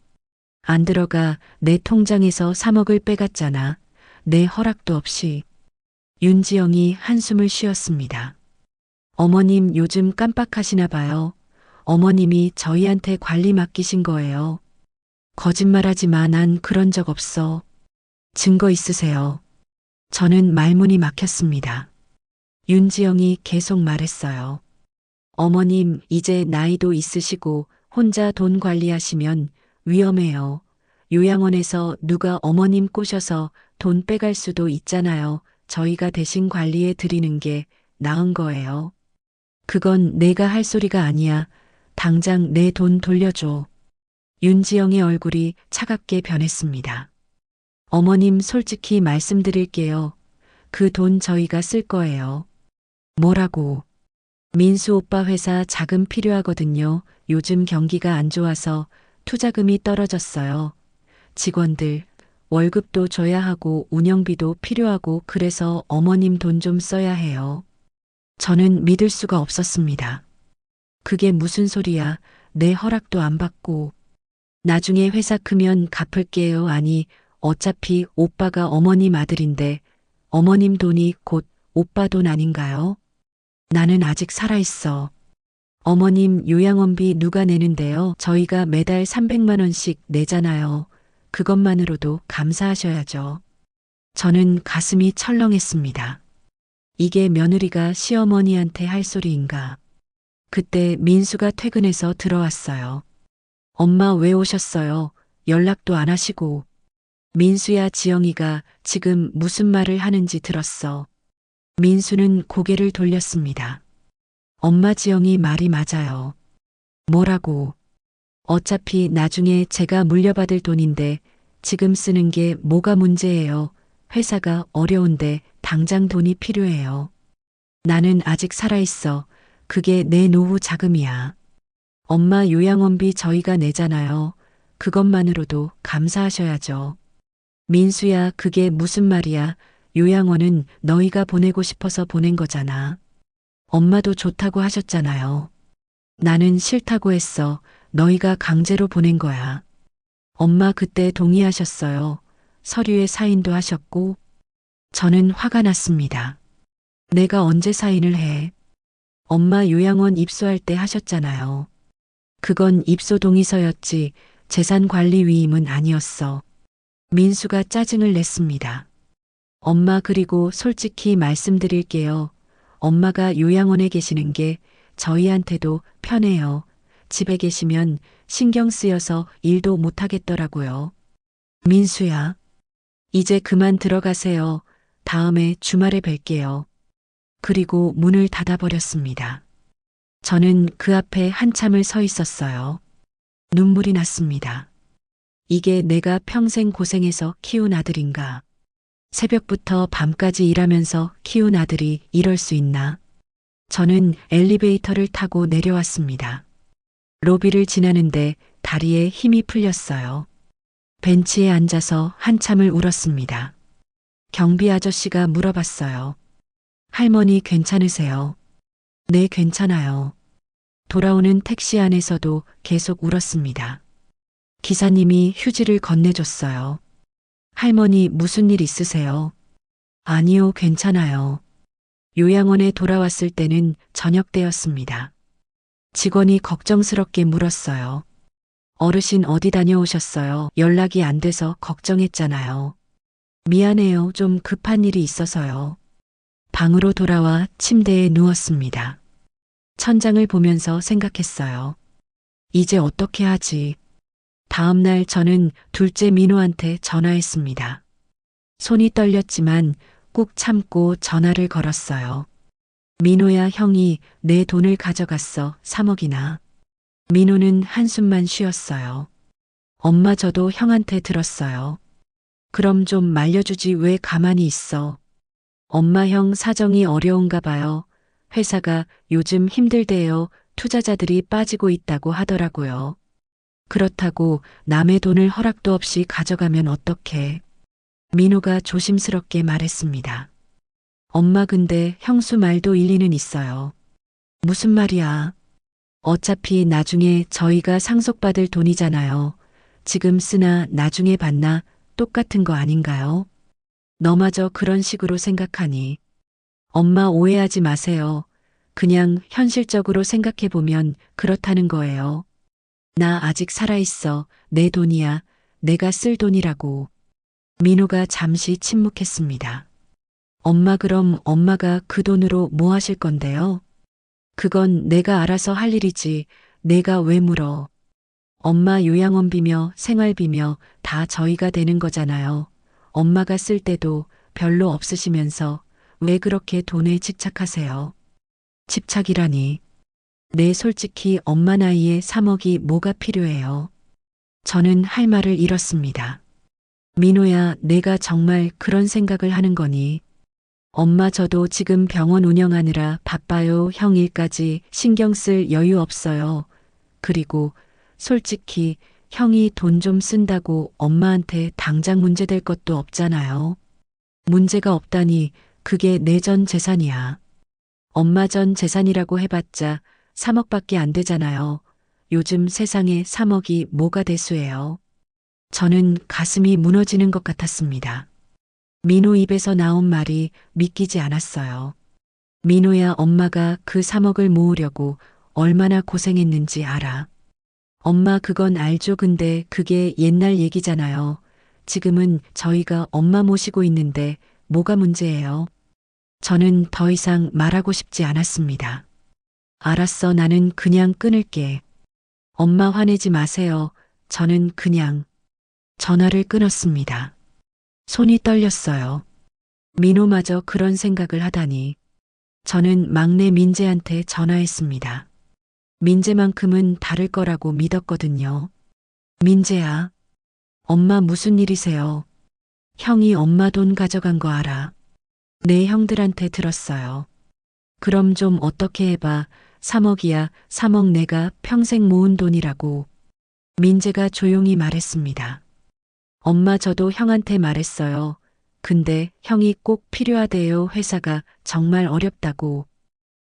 안 들어가. 내 통장에서 3억을 빼갔잖아. 내 허락도 없이. 윤지영이 한숨을 쉬었습니다. 어머님, 요즘 깜빡하시나 봐요. 어머님이 저희한테 관리 맡기신 거예요. 거짓말하지 마. 난 그런 적 없어. 증거 있으세요? 저는 말문이 막혔습니다. 윤지영이 계속 말했어요. 어머님, 이제 나이도 있으시고 혼자 돈 관리하시면 위험해요. 요양원에서 누가 어머님 꼬셔서 돈 빼갈 수도 있잖아요. 저희가 대신 관리해 드리는 게 나은 거예요. 그건 내가 할 소리가 아니야. 당장 내 돈 돌려줘. 윤지영의 얼굴이 차갑게 변했습니다. 어머님, 솔직히 말씀드릴게요. 그 돈 저희가 쓸 거예요. 뭐라고? 민수 오빠 회사 자금 필요하거든요. 요즘 경기가 안 좋아서 투자금이 떨어졌어요. 직원들 월급도 줘야 하고 운영비도 필요하고 그래서 어머님 돈 좀 써야 해요. 저는 믿을 수가 없었습니다. 그게 무슨 소리야? 내 허락도 안 받고. 나중에 회사 크면 갚을게요. 아니, 어차피 오빠가 어머님 아들인데 어머님 돈이 곧 오빠 돈 아닌가요? 나는 아직 살아있어. 어머님, 요양원비 누가 내는데요? 저희가 매달 300만 원씩 내잖아요. 그것만으로도 감사하셔야죠. 저는 가슴이 철렁했습니다. 이게 며느리가 시어머니한테 할 소리인가? 그때 민수가 퇴근해서 들어왔어요. 엄마, 왜 오셨어요? 연락도 안 하시고. 민수야, 지영이가 지금 무슨 말을 하는지 들었어. 민수는 고개를 돌렸습니다. 엄마, 지영이 말이 맞아요. 뭐라고? 어차피 나중에 제가 물려받을 돈인데 지금 쓰는 게 뭐가 문제예요. 회사가 어려운데 당장 돈이 필요해요. 나는 아직 살아있어. 그게 내 노후 자금이야. 엄마, 요양원비 저희가 내잖아요. 그것만으로도 감사하셔야죠. 민수야, 그게 무슨 말이야. 요양원은 너희가 보내고 싶어서 보낸 거잖아. 엄마도 좋다고 하셨잖아요. 나는 싫다고 했어. 너희가 강제로 보낸 거야. 엄마 그때 동의하셨어요. 서류에 사인도 하셨고. 저는 화가 났습니다. 내가 언제 사인을 해? 엄마 요양원 입소할 때 하셨잖아요. 그건 입소 동의서였지 재산관리 위임은 아니었어. 민수가 짜증을 냈습니다. 엄마 그리고 솔직히 말씀드릴게요. 엄마가 요양원에 계시는 게 저희한테도 편해요. 집에 계시면 신경 쓰여서 일도 못 하겠더라고요. 민수야, 이제 그만 들어가세요. 다음에 주말에 뵐게요. 그리고 문을 닫아버렸습니다. 저는 그 앞에 한참을 서 있었어요. 눈물이 났습니다. 이게 내가 평생 고생해서 키운 아들인가? 새벽부터 밤까지 일하면서 키운 아들이 이럴 수 있나? 저는 엘리베이터를 타고 내려왔습니다. 로비를 지나는데 다리에 힘이 풀렸어요. 벤치에 앉아서 한참을 울었습니다. 경비 아저씨가 물어봤어요. 할머니 괜찮으세요? 네, 괜찮아요. 돌아오는 택시 안에서도 계속 울었습니다. 기사님이 휴지를 건네줬어요. 할머니 무슨 일 있으세요? 아니요, 괜찮아요. 요양원에 돌아왔을 때는 저녁 때였습니다. 직원이 걱정스럽게 물었어요. 어르신 어디 다녀오셨어요? 연락이 안 돼서 걱정했잖아요. 미안해요. 좀 급한 일이 있어서요. 방으로 돌아와 침대에 누웠습니다. 천장을 보면서 생각했어요. 이제 어떻게 하지? 다음 날 저는 둘째 민호한테 전화했습니다. 손이 떨렸지만 꾹 참고 전화를 걸었어요. 민호야, 형이 내 돈을 가져갔어. 3억이나. 민호는 한숨만 쉬었어요. 엄마 저도 형한테 들었어요. 그럼 좀 말려주지 왜 가만히 있어. 엄마 형 사정이 어려운가 봐요. 회사가 요즘 힘들대요. 투자자들이 빠지고 있다고 하더라고요. 그렇다고 남의 돈을 허락도 없이 가져가면 어떡해. 민호가 조심스럽게 말했습니다. 엄마 근데 형수 말도 일리는 있어요. 무슨 말이야? 어차피 나중에 저희가 상속받을 돈이잖아요. 지금 쓰나 나중에 받나 똑같은 거 아닌가요? 너마저 그런 식으로 생각하니. 엄마 오해하지 마세요. 그냥 현실적으로 생각해보면 그렇다는 거예요. 나 아직 살아있어. 내 돈이야. 내가 쓸 돈이라고. 민호가 잠시 침묵했습니다. 엄마 그럼 엄마가 그 돈으로 뭐 하실 건데요? 그건 내가 알아서 할 일이지. 내가 왜 물어. 엄마 요양원비며 생활비며 다 저희가 되는 거잖아요. 엄마가 쓸 때도 별로 없으시면서 왜 그렇게 돈에 집착하세요? 집착이라니. 네, 솔직히 엄마 나이에 3억이 뭐가 필요해요. 저는 할 말을 잃었습니다. 민호야, 내가 정말 그런 생각을 하는 거니? 엄마 저도 지금 병원 운영하느라 바빠요. 형 일까지 신경 쓸 여유 없어요. 그리고 솔직히 형이 돈 좀 쓴다고 엄마한테 당장 문제될 것도 없잖아요. 문제가 없다니 그게 내 전 재산이야. 엄마 전 재산이라고 해봤자 3억밖에 안 되잖아요. 요즘 세상에 3억이 뭐가 대수예요. 저는 가슴이 무너지는 것 같았습니다. 민호 입에서 나온 말이 믿기지 않았어요. 민호야, 엄마가 그 3억을 모으려고 얼마나 고생했는지 알아. 엄마 그건 알죠. 근데 그게 옛날 얘기잖아요. 지금은 저희가 엄마 모시고 있는데 뭐가 문제예요? 저는 더 이상 말하고 싶지 않았습니다. 알았어, 나는 그냥 끊을게. 엄마 화내지 마세요. 저는 그냥 전화를 끊었습니다. 손이 떨렸어요. 민호마저 그런 생각을 하다니. 저는 막내 민재한테 전화했습니다. 민재만큼은 다를 거라고 믿었거든요. 민재야, 엄마 무슨 일이세요? 형이 엄마 돈 가져간 거 알아? 내 형들한테 들었어요. 그럼 좀 어떻게 해봐. 3억이야. 3억 내가 평생 모은 돈이라고. 민재가 조용히 말했습니다. 엄마 저도 형한테 말했어요. 근데 형이 꼭 필요하대요. 회사가 정말 어렵다고.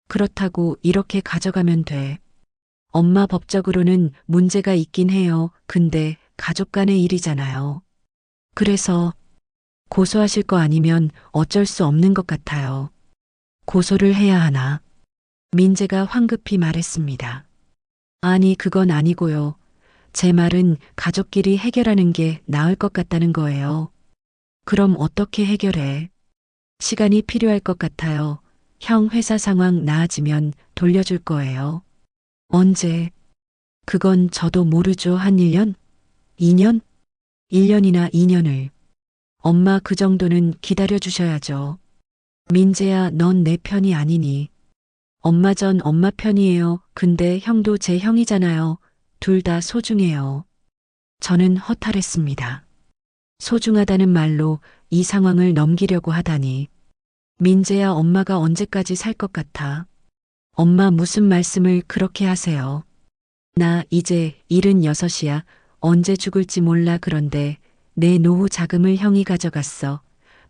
그렇다고 이렇게 가져가면 돼. 엄마 법적으로는 문제가 있긴 해요. 근데 가족 간의 일이잖아요. 그래서 고소하실 거 아니면 어쩔 수 없는 것 같아요. 고소를 해야 하나? 민재가 황급히 말했습니다. 아니, 그건 아니고요. 제 말은 가족끼리 해결하는 게 나을 것 같다는 거예요. 그럼 어떻게 해결해? 시간이 필요할 것 같아요. 형 회사 상황 나아지면 돌려줄 거예요. 언제? 그건 저도 모르죠. 한 1년? 2년? 1년이나 2년을. 엄마 그 정도는 기다려 주셔야죠. 민재야, 넌 내 편이 아니니. 엄마 전 엄마 편이에요. 근데 형도 제 형이잖아요. 둘 다 소중해요. 저는 허탈했습니다. 소중하다는 말로 이 상황을 넘기려고 하다니. 민재야, 엄마가 언제까지 살 것 같아? 엄마 무슨 말씀을 그렇게 하세요? 나 이제 76이야. 언제 죽을지 몰라. 그런데 내 노후 자금을 형이 가져갔어.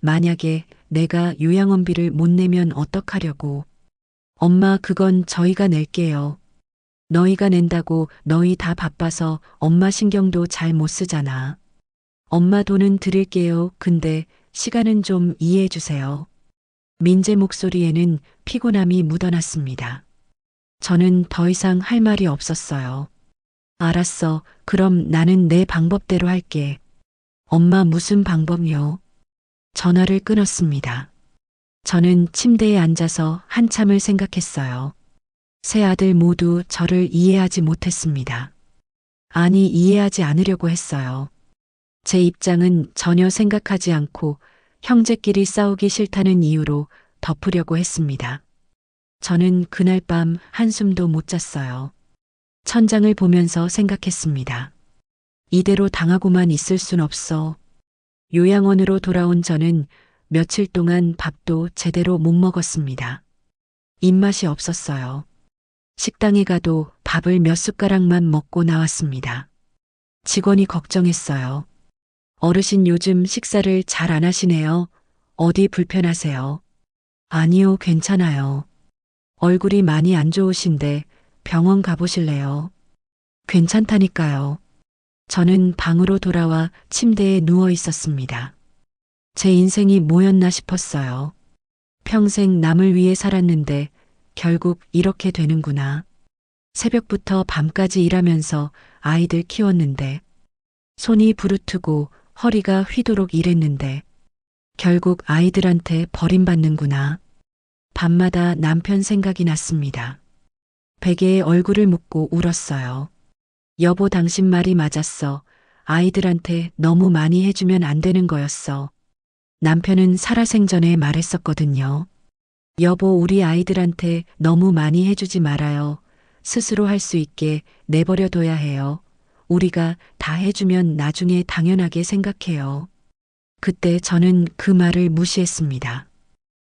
만약에 내가 요양원비를 못 내면 어떡하려고. 엄마, 그건 저희가 낼게요. 너희가 낸다고 너희 다 바빠서 엄마 신경도 잘 못 쓰잖아. 엄마 돈은 드릴게요. 근데 시간은 좀 이해해 주세요. 민재 목소리에는 피곤함이 묻어났습니다. 저는 더 이상 할 말이 없었어요. 알았어. 그럼 나는 내 방법대로 할게. 엄마, 무슨 방법요? 전화를 끊었습니다. 저는 침대에 앉아서 한참을 생각했어요. 세 아들 모두 저를 이해하지 못했습니다. 아니, 이해하지 않으려고 했어요. 제 입장은 전혀 생각하지 않고 형제끼리 싸우기 싫다는 이유로 덮으려고 했습니다. 저는 그날 밤 한숨도 못 잤어요. 천장을 보면서 생각했습니다. 이대로 당하고만 있을 순 없어. 요양원으로 돌아온 저는 며칠 동안 밥도 제대로 못 먹었습니다. 입맛이 없었어요. 식당에 가도 밥을 몇 숟가락만 먹고 나왔습니다. 직원이 걱정했어요. 어르신 요즘 식사를 잘 안 하시네요. 어디 불편하세요? 아니요, 괜찮아요. 얼굴이 많이 안 좋으신데 병원 가보실래요? 괜찮다니까요. 저는 방으로 돌아와 침대에 누워 있었습니다. 제 인생이 뭐였나 싶었어요. 평생 남을 위해 살았는데 결국 이렇게 되는구나. 새벽부터 밤까지 일하면서 아이들 키웠는데 손이 부르트고 허리가 휘도록 일했는데 결국 아이들한테 버림받는구나. 밤마다 남편 생각이 났습니다. 베개에 얼굴을 묻고 울었어요. 여보, 당신 말이 맞았어. 아이들한테 너무 많이 해주면 안 되는 거였어. 남편은 살아생전에 말했었거든요. 여보, 우리 아이들한테 너무 많이 해주지 말아요. 스스로 할 수 있게 내버려둬야 해요. 우리가 다 해주면 나중에 당연하게 생각해요. 그때 저는 그 말을 무시했습니다.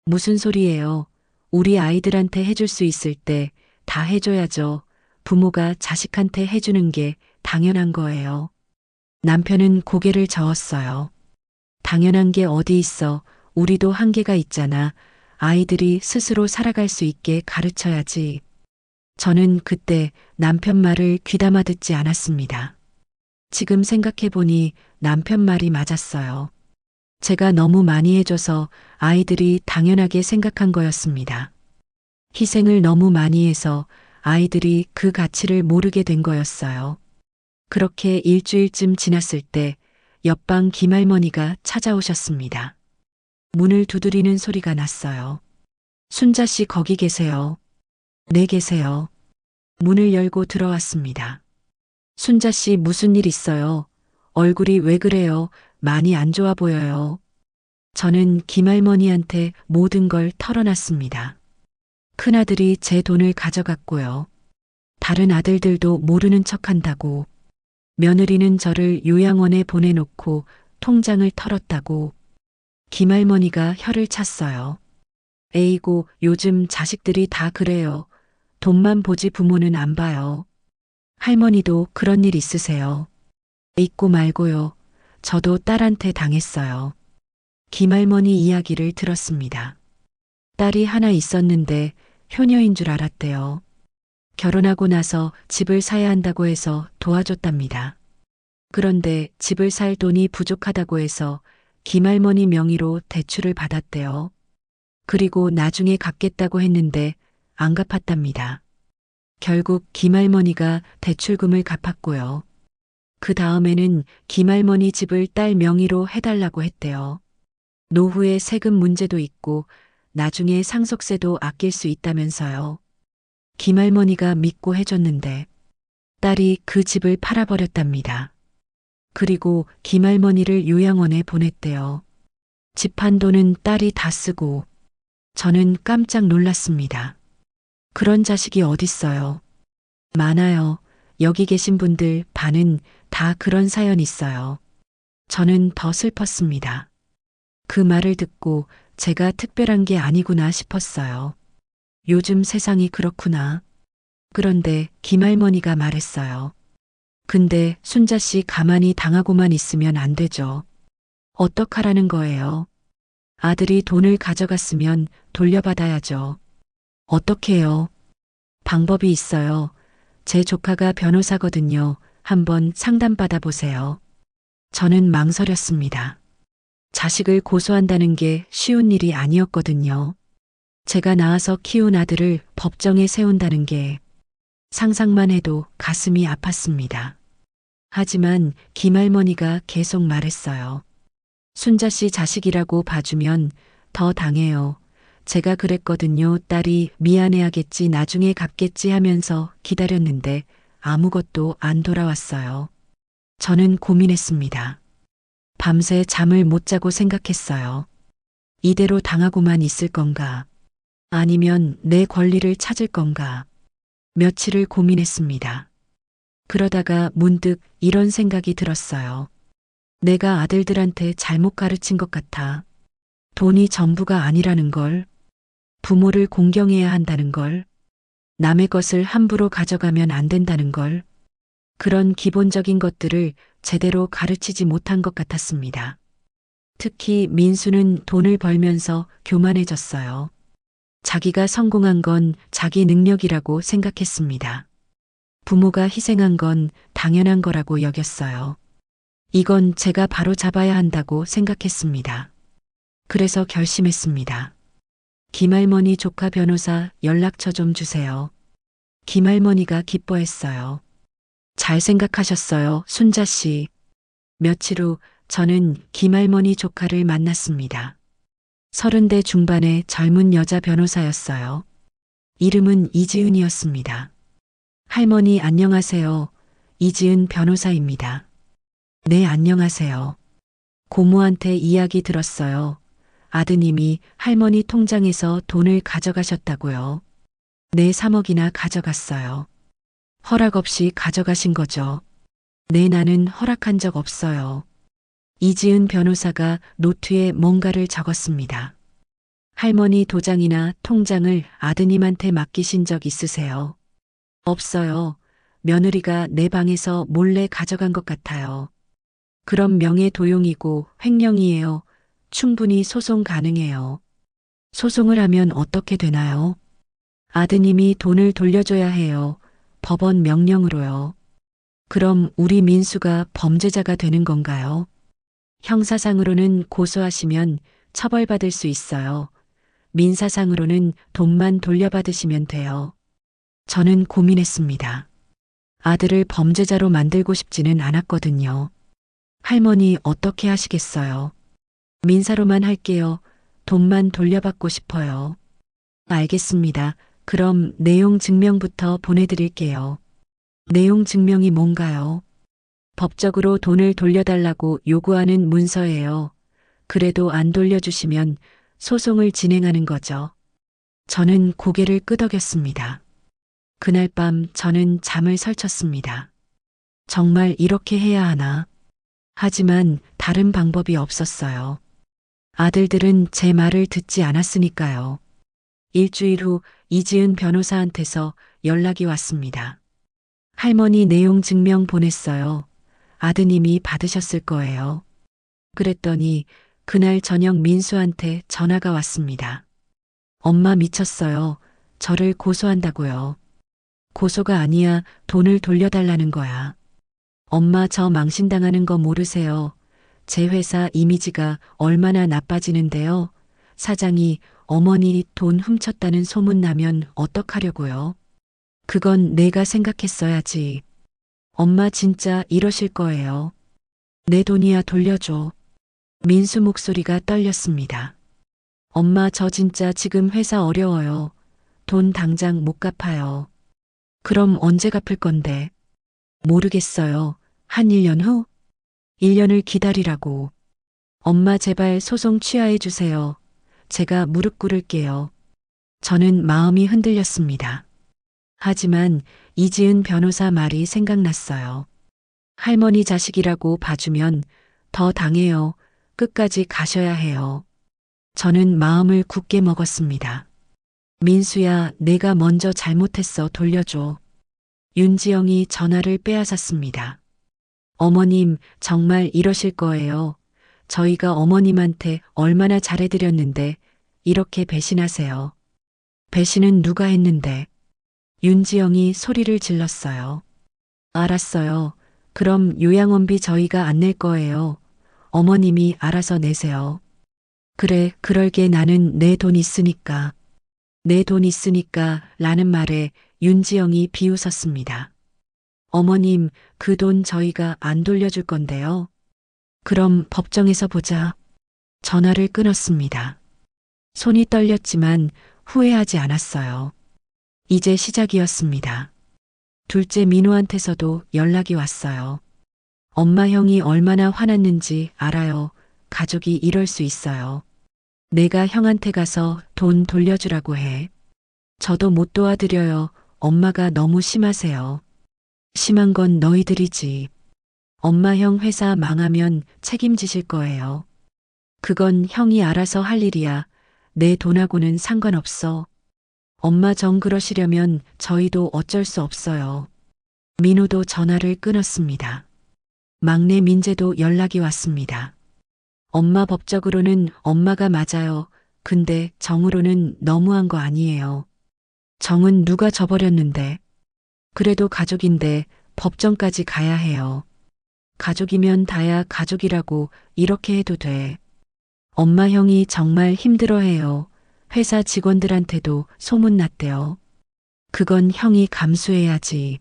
무슨 소리예요? 우리 아이들한테 해줄 수 있을 때 다 해줘야죠. 부모가 자식한테 해주는 게 당연한 거예요. 남편은 고개를 저었어요. 당연한 게 어디 있어. 우리도 한계가 있잖아. 아이들이 스스로 살아갈 수 있게 가르쳐야지. 저는 그때 남편 말을 귀담아 듣지 않았습니다. 지금 생각해보니 남편 말이 맞았어요. 제가 너무 많이 해줘서 아이들이 당연하게 생각한 거였습니다. 희생을 너무 많이 해서 아이들이 그 가치를 모르게 된 거였어요. 그렇게 일주일쯤 지났을 때 옆방 김할머니가 찾아오셨습니다. 문을 두드리는 소리가 났어요. 순자 씨, 거기 계세요? 네, 계세요. 문을 열고 들어왔습니다. 순자 씨, 무슨 일 있어요? 얼굴이 왜 그래요? 많이 안 좋아 보여요. 저는 김할머니한테 모든 걸 털어놨습니다. 큰아들이 제 돈을 가져갔고요. 다른 아들들도 모르는 척한다고. 며느리는 저를 요양원에 보내놓고 통장을 털었다고. 김할머니가 혀를 찼어요. 에이고, 요즘 자식들이 다 그래요. 돈만 보지 부모는 안 봐요. 할머니도 그런 일 있으세요? 있고 말고요. 저도 딸한테 당했어요. 김할머니 이야기를 들었습니다. 딸이 하나 있었는데 효녀인 줄 알았대요. 결혼하고 나서 집을 사야 한다고 해서 도와줬답니다. 그런데 집을 살 돈이 부족하다고 해서 김할머니 명의로 대출을 받았대요. 그리고 나중에 갚겠다고 했는데 안 갚았답니다. 결국 김할머니가 대출금을 갚았고요. 그 다음에는 김할머니 집을 딸 명의로 해달라고 했대요. 노후에 세금 문제도 있고 나중에 상속세도 아낄 수 있다면서요. 김할머니가 믿고 해줬는데 딸이 그 집을 팔아버렸답니다. 그리고 김할머니를 요양원에 보냈대요. 집 판 돈은 딸이 다 쓰고 저는 깜짝 놀랐습니다. 그런 자식이 어딨어요. 많아요. 여기 계신 분들 반은 다 그런 사연 있어요. 저는 더 슬펐습니다. 그 말을 듣고 제가 특별한 게 아니구나 싶었어요. 요즘 세상이 그렇구나. 그런데 김할머니가 말했어요. 근데 순자 씨 가만히 당하고만 있으면 안 되죠. 어떡하라는 거예요? 아들이 돈을 가져갔으면 돌려받아야죠. 어떻게 해요? 방법이 있어요. 제 조카가 변호사거든요. 한번 상담받아 보세요. 저는 망설였습니다. 자식을 고소한다는 게 쉬운 일이 아니었거든요. 제가 낳아서 키운 아들을 법정에 세운다는 게 상상만 해도 가슴이 아팠습니다. 하지만 김할머니가 계속 말했어요. 순자 씨 자식이라고 봐주면 더 당해요. 제가 그랬거든요. 딸이 미안해하겠지, 나중에 갚겠지 하면서 기다렸는데 아무것도 안 돌아왔어요. 저는 고민했습니다. 밤새 잠을 못 자고 생각했어요. 이대로 당하고만 있을 건가? 아니면 내 권리를 찾을 건가? 며칠을 고민했습니다. 그러다가 문득 이런 생각이 들었어요. 내가 아들들한테 잘못 가르친 것 같아. 돈이 전부가 아니라는 걸, 부모를 공경해야 한다는 걸, 남의 것을 함부로 가져가면 안 된다는 걸, 그런 기본적인 것들을 제대로 가르치지 못한 것 같았습니다. 특히 민수는 돈을 벌면서 교만해졌어요. 자기가 성공한 건 자기 능력이라고 생각했습니다. 부모가 희생한 건 당연한 거라고 여겼어요. 이건 제가 바로 잡아야 한다고 생각했습니다. 그래서 결심했습니다. 김할머니 조카 변호사 연락처 좀 주세요. 김할머니가 기뻐했어요. 잘 생각하셨어요, 순자 씨. 며칠 후 저는 김할머니 조카를 만났습니다. 30대 중반의 젊은 여자 변호사였어요. 이름은 이지은이었습니다. 할머니 안녕하세요. 이지은 변호사입니다. 네, 안녕하세요. 고모한테 이야기 들었어요. 아드님이 할머니 통장에서 돈을 가져가셨다고요. 네, 3억이나 가져갔어요. 허락 없이 가져가신 거죠? 네, 나는 허락한 적 없어요. 이지은 변호사가 노트에 뭔가를 적었습니다. 할머니 도장이나 통장을 아드님한테 맡기신 적 있으세요? 없어요. 며느리가 내 방에서 몰래 가져간 것 같아요. 그럼 명예 도용이고 횡령이에요. 충분히 소송 가능해요. 소송을 하면 어떻게 되나요? 아드님이 돈을 돌려줘야 해요. 법원 명령으로요. 그럼 우리 민수가 범죄자가 되는 건가요? 형사상으로는 고소하시면 처벌받을 수 있어요. 민사상으로는 돈만 돌려받으시면 돼요. 저는 고민했습니다. 아들을 범죄자로 만들고 싶지는 않았거든요. 할머니 어떻게 하시겠어요? 민사로만 할게요. 돈만 돌려받고 싶어요. 알겠습니다. 그럼 내용 증명부터 보내드릴게요. 내용 증명이 뭔가요? 법적으로 돈을 돌려달라고 요구하는 문서예요. 그래도 안 돌려주시면 소송을 진행하는 거죠. 저는 고개를 끄덕였습니다. 그날 밤 저는 잠을 설쳤습니다. 정말 이렇게 해야 하나? 하지만 다른 방법이 없었어요. 아들들은 제 말을 듣지 않았으니까요. 일주일 후 이지은 변호사한테서 연락이 왔습니다. 할머니 내용 증명 보냈어요. 아드님이 받으셨을 거예요. 그랬더니 그날 저녁 민수한테 전화가 왔습니다. 엄마 미쳤어요. 저를 고소한다고요. 고소가 아니야. 돈을 돌려달라는 거야. 엄마 저 망신당하는 거 모르세요. 제 회사 이미지가 얼마나 나빠지는데요. 사장이 어머니 돈 훔쳤다는 소문 나면 어떡하려고요? 그건 내가 생각했어야지. 엄마 진짜 이러실 거예요. 내 돈이야 돌려줘. 민수 목소리가 떨렸습니다. 엄마 저 진짜 지금 회사 어려워요. 돈 당장 못 갚아요. 그럼 언제 갚을 건데? 모르겠어요. 한 1년 후? 1년을 기다리라고. 엄마 제발 소송 취하해 주세요. 제가 무릎 꿇을게요. 저는 마음이 흔들렸습니다. 하지만 이지은 변호사 말이 생각났어요. 할머니 자식이라고 봐주면 더 당해요. 끝까지 가셔야 해요. 저는 마음을 굳게 먹었습니다. 민수야, 내가 먼저 잘못했어. 돌려줘. 윤지영이 전화를 빼앗았습니다. 어머님, 정말 이러실 거예요. 저희가 어머님한테 얼마나 잘해드렸는데 이렇게 배신하세요. 배신은 누가 했는데? 윤지영이 소리를 질렀어요. 알았어요. 그럼 요양원비 저희가 안 낼 거예요. 어머님이 알아서 내세요. 그래, 그럴게. 나는 내 돈 있으니까. 내 돈 있으니까 라는 말에 윤지영이 비웃었습니다. 어머님, 그 돈 저희가 안 돌려줄 건데요. 그럼 법정에서 보자. 전화를 끊었습니다. 손이 떨렸지만 후회하지 않았어요. 이제 시작이었습니다. 둘째 민우한테서도 연락이 왔어요. 엄마 형이 얼마나 화났는지 알아요. 가족이 이럴 수 있어요. 내가 형한테 가서 돈 돌려주라고 해. 저도 못 도와드려요. 엄마가 너무 심하세요. 심한 건 너희들이지. 엄마 형 회사 망하면 책임지실 거예요. 그건 형이 알아서 할 일이야. 내 돈하고는 상관없어. 엄마 정 그러시려면 저희도 어쩔 수 없어요. 민우도 전화를 끊었습니다. 막내 민재도 연락이 왔습니다. 엄마 법적으로는 엄마가 맞아요. 근데 정으로는 너무한 거 아니에요. 정은 누가 져버렸는데. 그래도 가족인데 법정까지 가야 해요. 가족이면 다야 가족이라고 이렇게 해도 돼. 엄마 형이 정말 힘들어해요. 회사 직원들한테도 소문났대요. 그건 형이 감수해야지.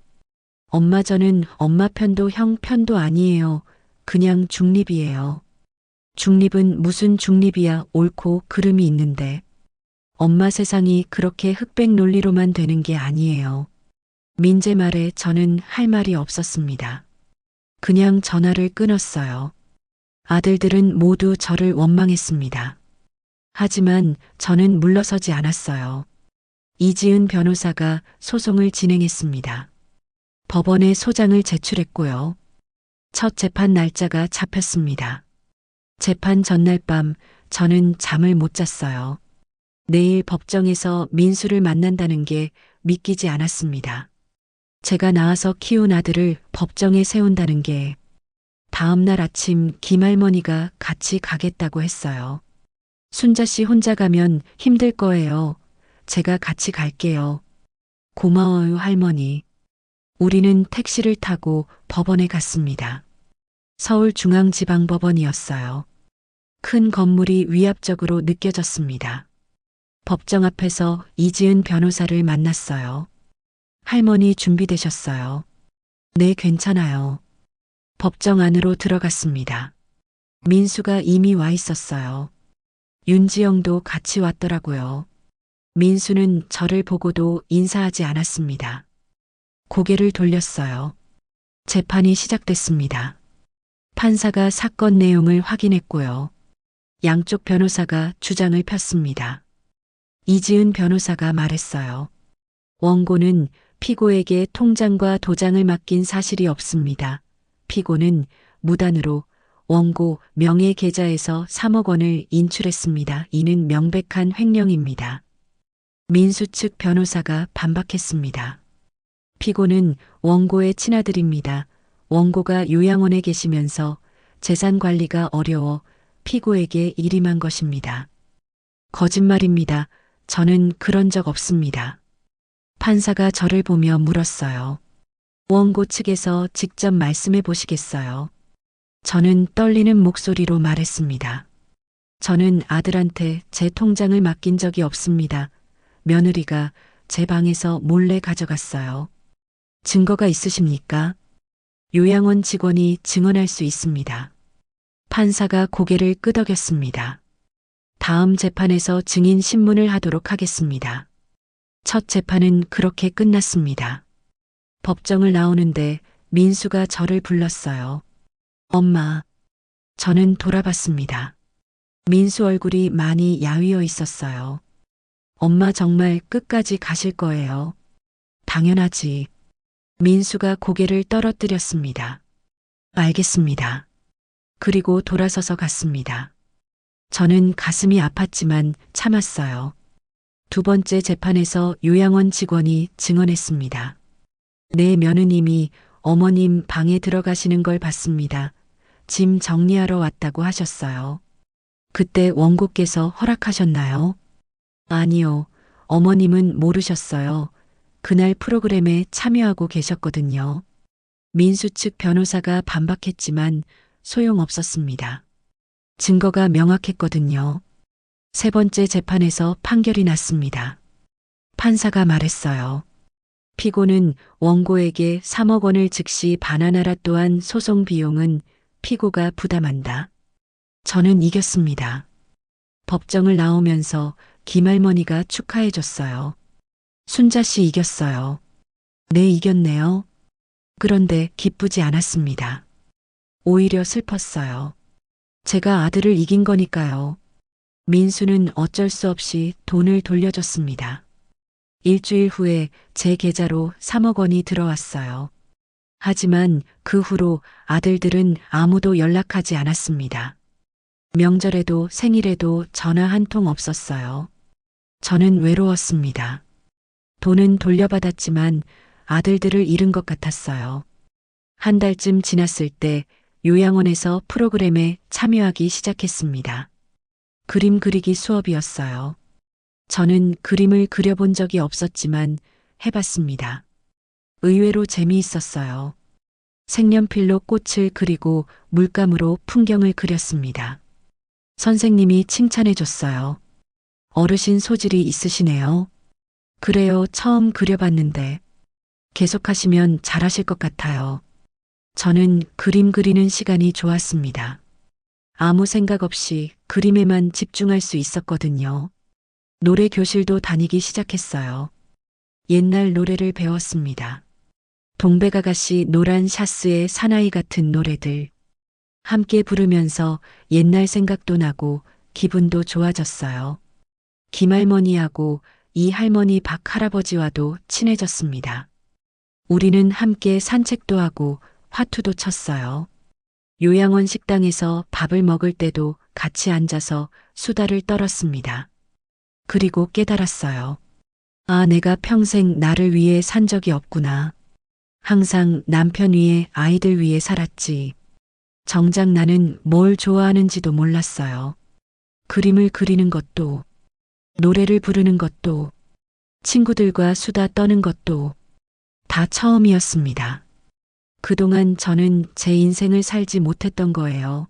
엄마 저는 엄마 편도 형 편도 아니에요. 그냥 중립이에요. 중립은 무슨 중립이야. 옳고 그름이 있는데. 엄마 세상이 그렇게 흑백 논리로만 되는 게 아니에요. 민재 말에 저는 할 말이 없었습니다. 그냥 전화를 끊었어요. 아들들은 모두 저를 원망했습니다. 하지만 저는 물러서지 않았어요. 이지은 변호사가 소송을 진행했습니다. 법원에 소장을 제출했고요. 첫 재판 날짜가 잡혔습니다. 재판 전날 밤 저는 잠을 못 잤어요. 내일 법정에서 민수를 만난다는 게 믿기지 않았습니다. 제가 낳아서 키운 아들을 법정에 세운다는 게 다음 날 아침 김할머니가 같이 가겠다고 했어요. 순자 씨 혼자 가면 힘들 거예요. 제가 같이 갈게요. 고마워요, 할머니. 우리는 택시를 타고 법원에 갔습니다. 서울중앙지방법원이었어요. 큰 건물이 위압적으로 느껴졌습니다. 법정 앞에서 이지은 변호사를 만났어요. 할머니 준비되셨어요. 네, 괜찮아요. 법정 안으로 들어갔습니다. 민수가 이미 와 있었어요. 윤지영도 같이 왔더라고요. 민수는 저를 보고도 인사하지 않았습니다. 고개를 돌렸어요. 재판이 시작됐습니다. 판사가 사건 내용을 확인했고요. 양쪽 변호사가 주장을 폈습니다. 이지은 변호사가 말했어요. 원고는 피고에게 통장과 도장을 맡긴 사실이 없습니다. 피고는 무단으로 원고 명의 계좌에서 3억 원을 인출했습니다. 이는 명백한 횡령입니다. 민수 측 변호사가 반박했습니다. 피고는 원고의 친아들입니다. 원고가 요양원에 계시면서 재산 관리가 어려워 피고에게 일임한 것입니다. 거짓말입니다. 저는 그런 적 없습니다. 판사가 저를 보며 물었어요. 원고 측에서 직접 말씀해 보시겠어요? 저는 떨리는 목소리로 말했습니다. 저는 아들한테 제 통장을 맡긴 적이 없습니다. 며느리가 제 방에서 몰래 가져갔어요. 증거가 있으십니까? 요양원 직원이 증언할 수 있습니다. 판사가 고개를 끄덕였습니다. 다음 재판에서 증인 신문을 하도록 하겠습니다. 첫 재판은 그렇게 끝났습니다. 법정을 나오는데 민수가 저를 불렀어요. 엄마. 저는 돌아봤습니다. 민수 얼굴이 많이 야위어 있었어요. 엄마 정말 끝까지 가실 거예요. 당연하지. 민수가 고개를 떨어뜨렸습니다. 알겠습니다. 그리고 돌아서서 갔습니다. 저는 가슴이 아팠지만 참았어요. 두 번째 재판에서 요양원 직원이 증언했습니다. 내 며느님이 어머님 방에 들어가시는 걸 봤습니다. 짐 정리하러 왔다고 하셨어요. 그때 원고께서 허락하셨나요? 아니요. 어머님은 모르셨어요. 그날 프로그램에 참여하고 계셨거든요. 민수 측 변호사가 반박했지만 소용없었습니다. 증거가 명확했거든요. 세 번째 재판에서 판결이 났습니다. 판사가 말했어요. 피고는 원고에게 3억 원을 즉시 반환하라. 또한 소송 비용은 피고가 부담한다. 저는 이겼습니다. 법정을 나오면서 김할머니가 축하해줬어요. 순자 씨 이겼어요. 네, 이겼네요. 그런데 기쁘지 않았습니다. 오히려 슬펐어요. 제가 아들을 이긴 거니까요. 민수는 어쩔 수 없이 돈을 돌려줬습니다. 일주일 후에 제 계좌로 3억 원이 들어왔어요. 하지만 그 후로 아들들은 아무도 연락하지 않았습니다. 명절에도 생일에도 전화 한 통 없었어요. 저는 외로웠습니다. 돈은 돌려받았지만 아들들을 잃은 것 같았어요. 한 달쯤 지났을 때 요양원에서 프로그램에 참여하기 시작했습니다. 그림 그리기 수업이었어요. 저는 그림을 그려본 적이 없었지만 해봤습니다. 의외로 재미있었어요. 색연필로 꽃을 그리고 물감으로 풍경을 그렸습니다. 선생님이 칭찬해줬어요. 어르신 소질이 있으시네요. 그래요, 처음 그려봤는데. 계속하시면 잘하실 것 같아요. 저는 그림 그리는 시간이 좋았습니다. 아무 생각 없이 그림에만 집중할 수 있었거든요. 노래 교실도 다니기 시작했어요. 옛날 노래를 배웠습니다. 동백아가씨, 노란 샤스의 사나이 같은 노래들. 함께 부르면서 옛날 생각도 나고 기분도 좋아졌어요. 김할머니하고 이 할머니 박 할아버지와도 친해졌습니다. 우리는 함께 산책도 하고 화투도 쳤어요. 요양원 식당에서 밥을 먹을 때도 같이 앉아서 수다를 떨었습니다. 그리고 깨달았어요. 아, 내가 평생 나를 위해 산 적이 없구나. 항상 남편 위에 아이들 위해 살았지. 정작 나는 뭘 좋아하는지도 몰랐어요. 그림을 그리는 것도, 노래를 부르는 것도, 친구들과 수다 떠는 것도 다 처음이었습니다. 그동안 저는 제 인생을 살지 못했던 거예요.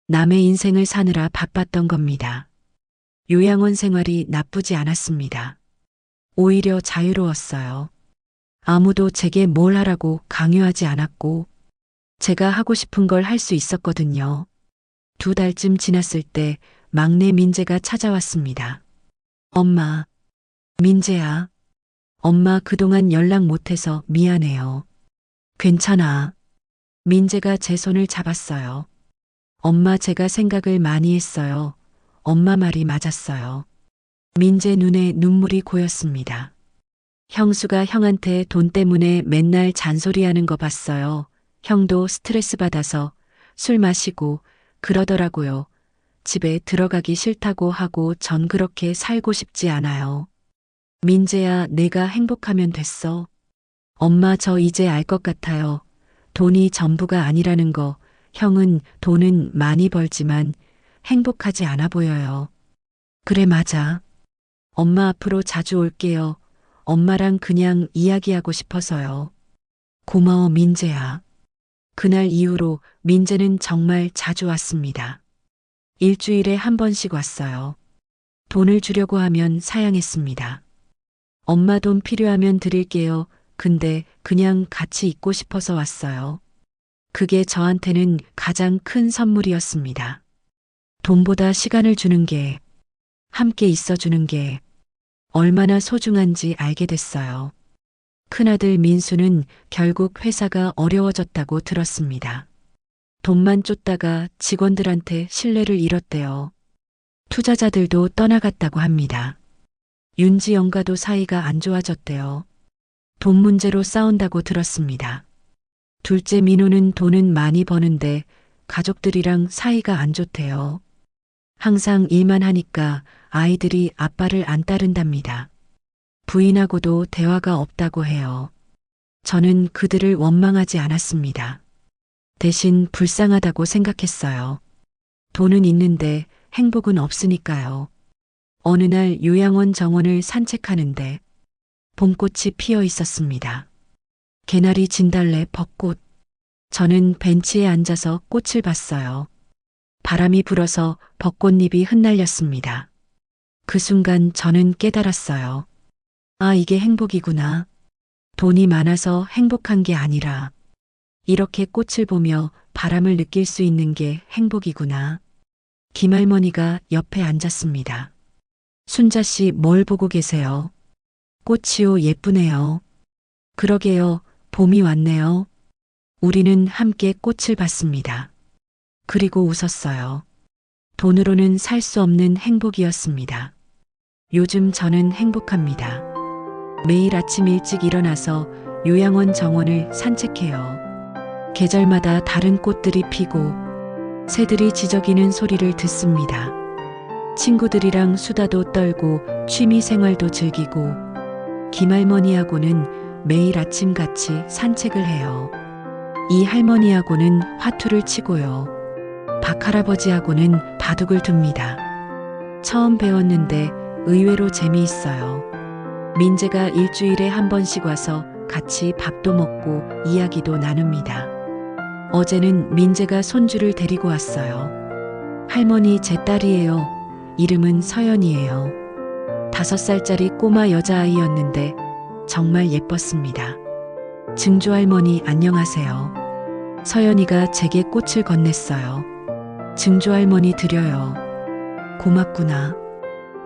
남의 인생을 사느라 바빴던 겁니다. 요양원 생활이 나쁘지 않았습니다. 오히려 자유로웠어요. 아무도 제게 뭘 하라고 강요하지 않았고, 제가 하고 싶은 걸 할 수 있었거든요. 2달쯤 지났을 때 막내 민재가 찾아왔습니다. 엄마, 민재야. 엄마 그동안 연락 못해서 미안해요. 괜찮아. 민재가 제 손을 잡았어요. 엄마, 제가 생각을 많이 했어요. 엄마 말이 맞았어요. 민재 눈에 눈물이 고였습니다. 형수가 형한테 돈 때문에 맨날 잔소리하는 거 봤어요. 형도 스트레스 받아서 술 마시고 그러더라고요. 집에 들어가기 싫다고 하고 전 그렇게 살고 싶지 않아요. 민재야, 내가 행복하면 됐어. 엄마, 저 이제 알 것 같아요. 돈이 전부가 아니라는 거. 형은 돈은 많이 벌지만 행복하지 않아 보여요. 그래, 맞아. 엄마 앞으로 자주 올게요. 엄마랑 그냥 이야기하고 싶어서요. 고마워, 민재야. 그날 이후로 민재는 정말 자주 왔습니다. 일주일에 한 번씩 왔어요. 돈을 주려고 하면 사양했습니다. 엄마 돈 필요하면 드릴게요. 근데 그냥 같이 있고 싶어서 왔어요. 그게 저한테는 가장 큰 선물이었습니다. 돈보다 시간을 주는 게, 함께 있어주는 게 얼마나 소중한지 알게 됐어요. 큰아들 민수는 결국 회사가 어려워졌다고 들었습니다. 돈만 쫓다가 직원들한테 신뢰를 잃었대요. 투자자들도 떠나갔다고 합니다. 윤지영과도 사이가 안 좋아졌대요. 돈 문제로 싸운다고 들었습니다. 둘째 민호는 돈은 많이 버는데 가족들이랑 사이가 안 좋대요. 항상 일만 하니까 아이들이 아빠를 안 따른답니다. 부인하고도 대화가 없다고 해요. 저는 그들을 원망하지 않았습니다. 대신 불쌍하다고 생각했어요. 돈은 있는데 행복은 없으니까요. 어느 날 요양원 정원을 산책하는데 봄꽃이 피어 있었습니다. 개나리, 진달래, 벚꽃. 저는 벤치에 앉아서 꽃을 봤어요. 바람이 불어서 벚꽃잎이 흩날렸습니다. 그 순간 저는 깨달았어요. 아, 이게 행복이구나. 돈이 많아서 행복한 게 아니라 이렇게 꽃을 보며 바람을 느낄 수 있는 게 행복이구나. 김할머니가 옆에 앉았습니다. 순자 씨, 뭘 보고 계세요? 꽃이요, 예쁘네요. 그러게요, 봄이 왔네요. 우리는 함께 꽃을 봤습니다. 그리고 웃었어요. 돈으로는 살 수 없는 행복이었습니다. 요즘 저는 행복합니다. 매일 아침 일찍 일어나서 요양원 정원을 산책해요. 계절마다 다른 꽃들이 피고 새들이 지저귀는 소리를 듣습니다. 친구들이랑 수다도 떨고 취미 생활도 즐기고 김할머니하고는 매일 아침 같이 산책을 해요. 이 할머니하고는 화투를 치고요. 박할아버지하고는 바둑을 둡니다. 처음 배웠는데 의외로 재미있어요. 민재가 일주일에 한 번씩 와서 같이 밥도 먹고 이야기도 나눕니다. 어제는 민재가 손주를 데리고 왔어요. 할머니, 제 딸이에요. 이름은 서연이에요. 5살짜리 꼬마 여자아이였는데 정말 예뻤습니다. 증조할머니, 안녕하세요. 서연이가 제게 꽃을 건넸어요. 증조할머니 드려요. 고맙구나.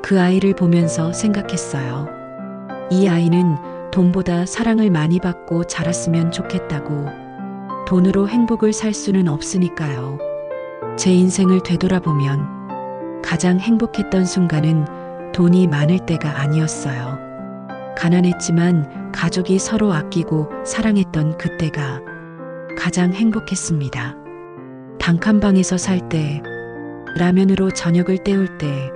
그 아이를 보면서 생각했어요. 이 아이는 돈보다 사랑을 많이 받고 자랐으면 좋겠다고. 돈으로 행복을 살 수는 없으니까요. 제 인생을 되돌아보면 가장 행복했던 순간은 돈이 많을 때가 아니었어요. 가난했지만 가족이 서로 아끼고 사랑했던 그때가 가장 행복했습니다. 단칸방에서 살 때, 라면으로 저녁을 때울 때,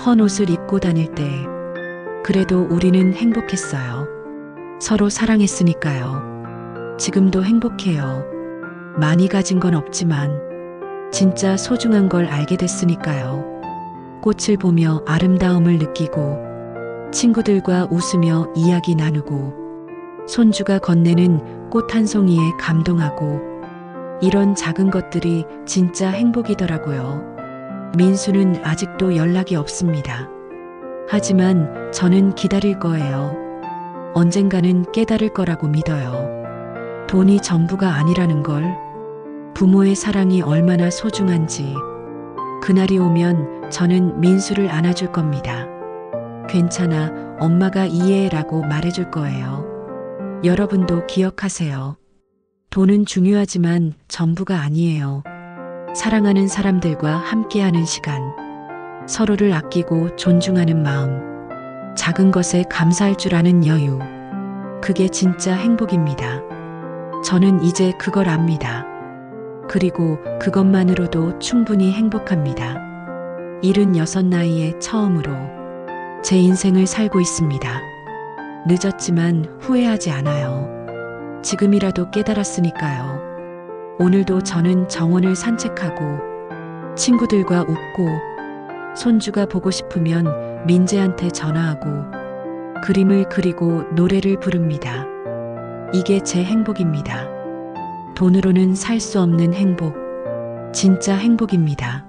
헌 옷을 입고 다닐 때, 그래도 우리는 행복했어요. 서로 사랑했으니까요. 지금도 행복해요. 많이 가진 건 없지만 진짜 소중한 걸 알게 됐으니까요. 꽃을 보며 아름다움을 느끼고 친구들과 웃으며 이야기 나누고 손주가 건네는 꽃 한 송이에 감동하고 이런 작은 것들이 진짜 행복이더라고요. 민수는 아직도 연락이 없습니다. 하지만 저는 기다릴 거예요. 언젠가는 깨달을 거라고 믿어요. 돈이 전부가 아니라는 걸, 부모의 사랑이 얼마나 소중한지. 그날이 오면 저는 민수를 안아줄 겁니다. 괜찮아, 엄마가 이해해라고 말해줄 거예요. 여러분도 기억하세요. 돈은 중요하지만 전부가 아니에요. 사랑하는 사람들과 함께하는 시간, 서로를 아끼고 존중하는 마음, 작은 것에 감사할 줄 아는 여유. 그게 진짜 행복입니다. 저는 이제 그걸 압니다. 그리고 그것만으로도 충분히 행복합니다. 76 나이에 처음으로 제 인생을 살고 있습니다. 늦었지만 후회하지 않아요. 지금이라도 깨달았으니까요. 오늘도 저는 정원을 산책하고 친구들과 웃고 손주가 보고 싶으면 민재한테 전화하고 그림을 그리고 노래를 부릅니다. 이게 제 행복입니다. 돈으로는 살 수 없는 행복. 진짜 행복입니다.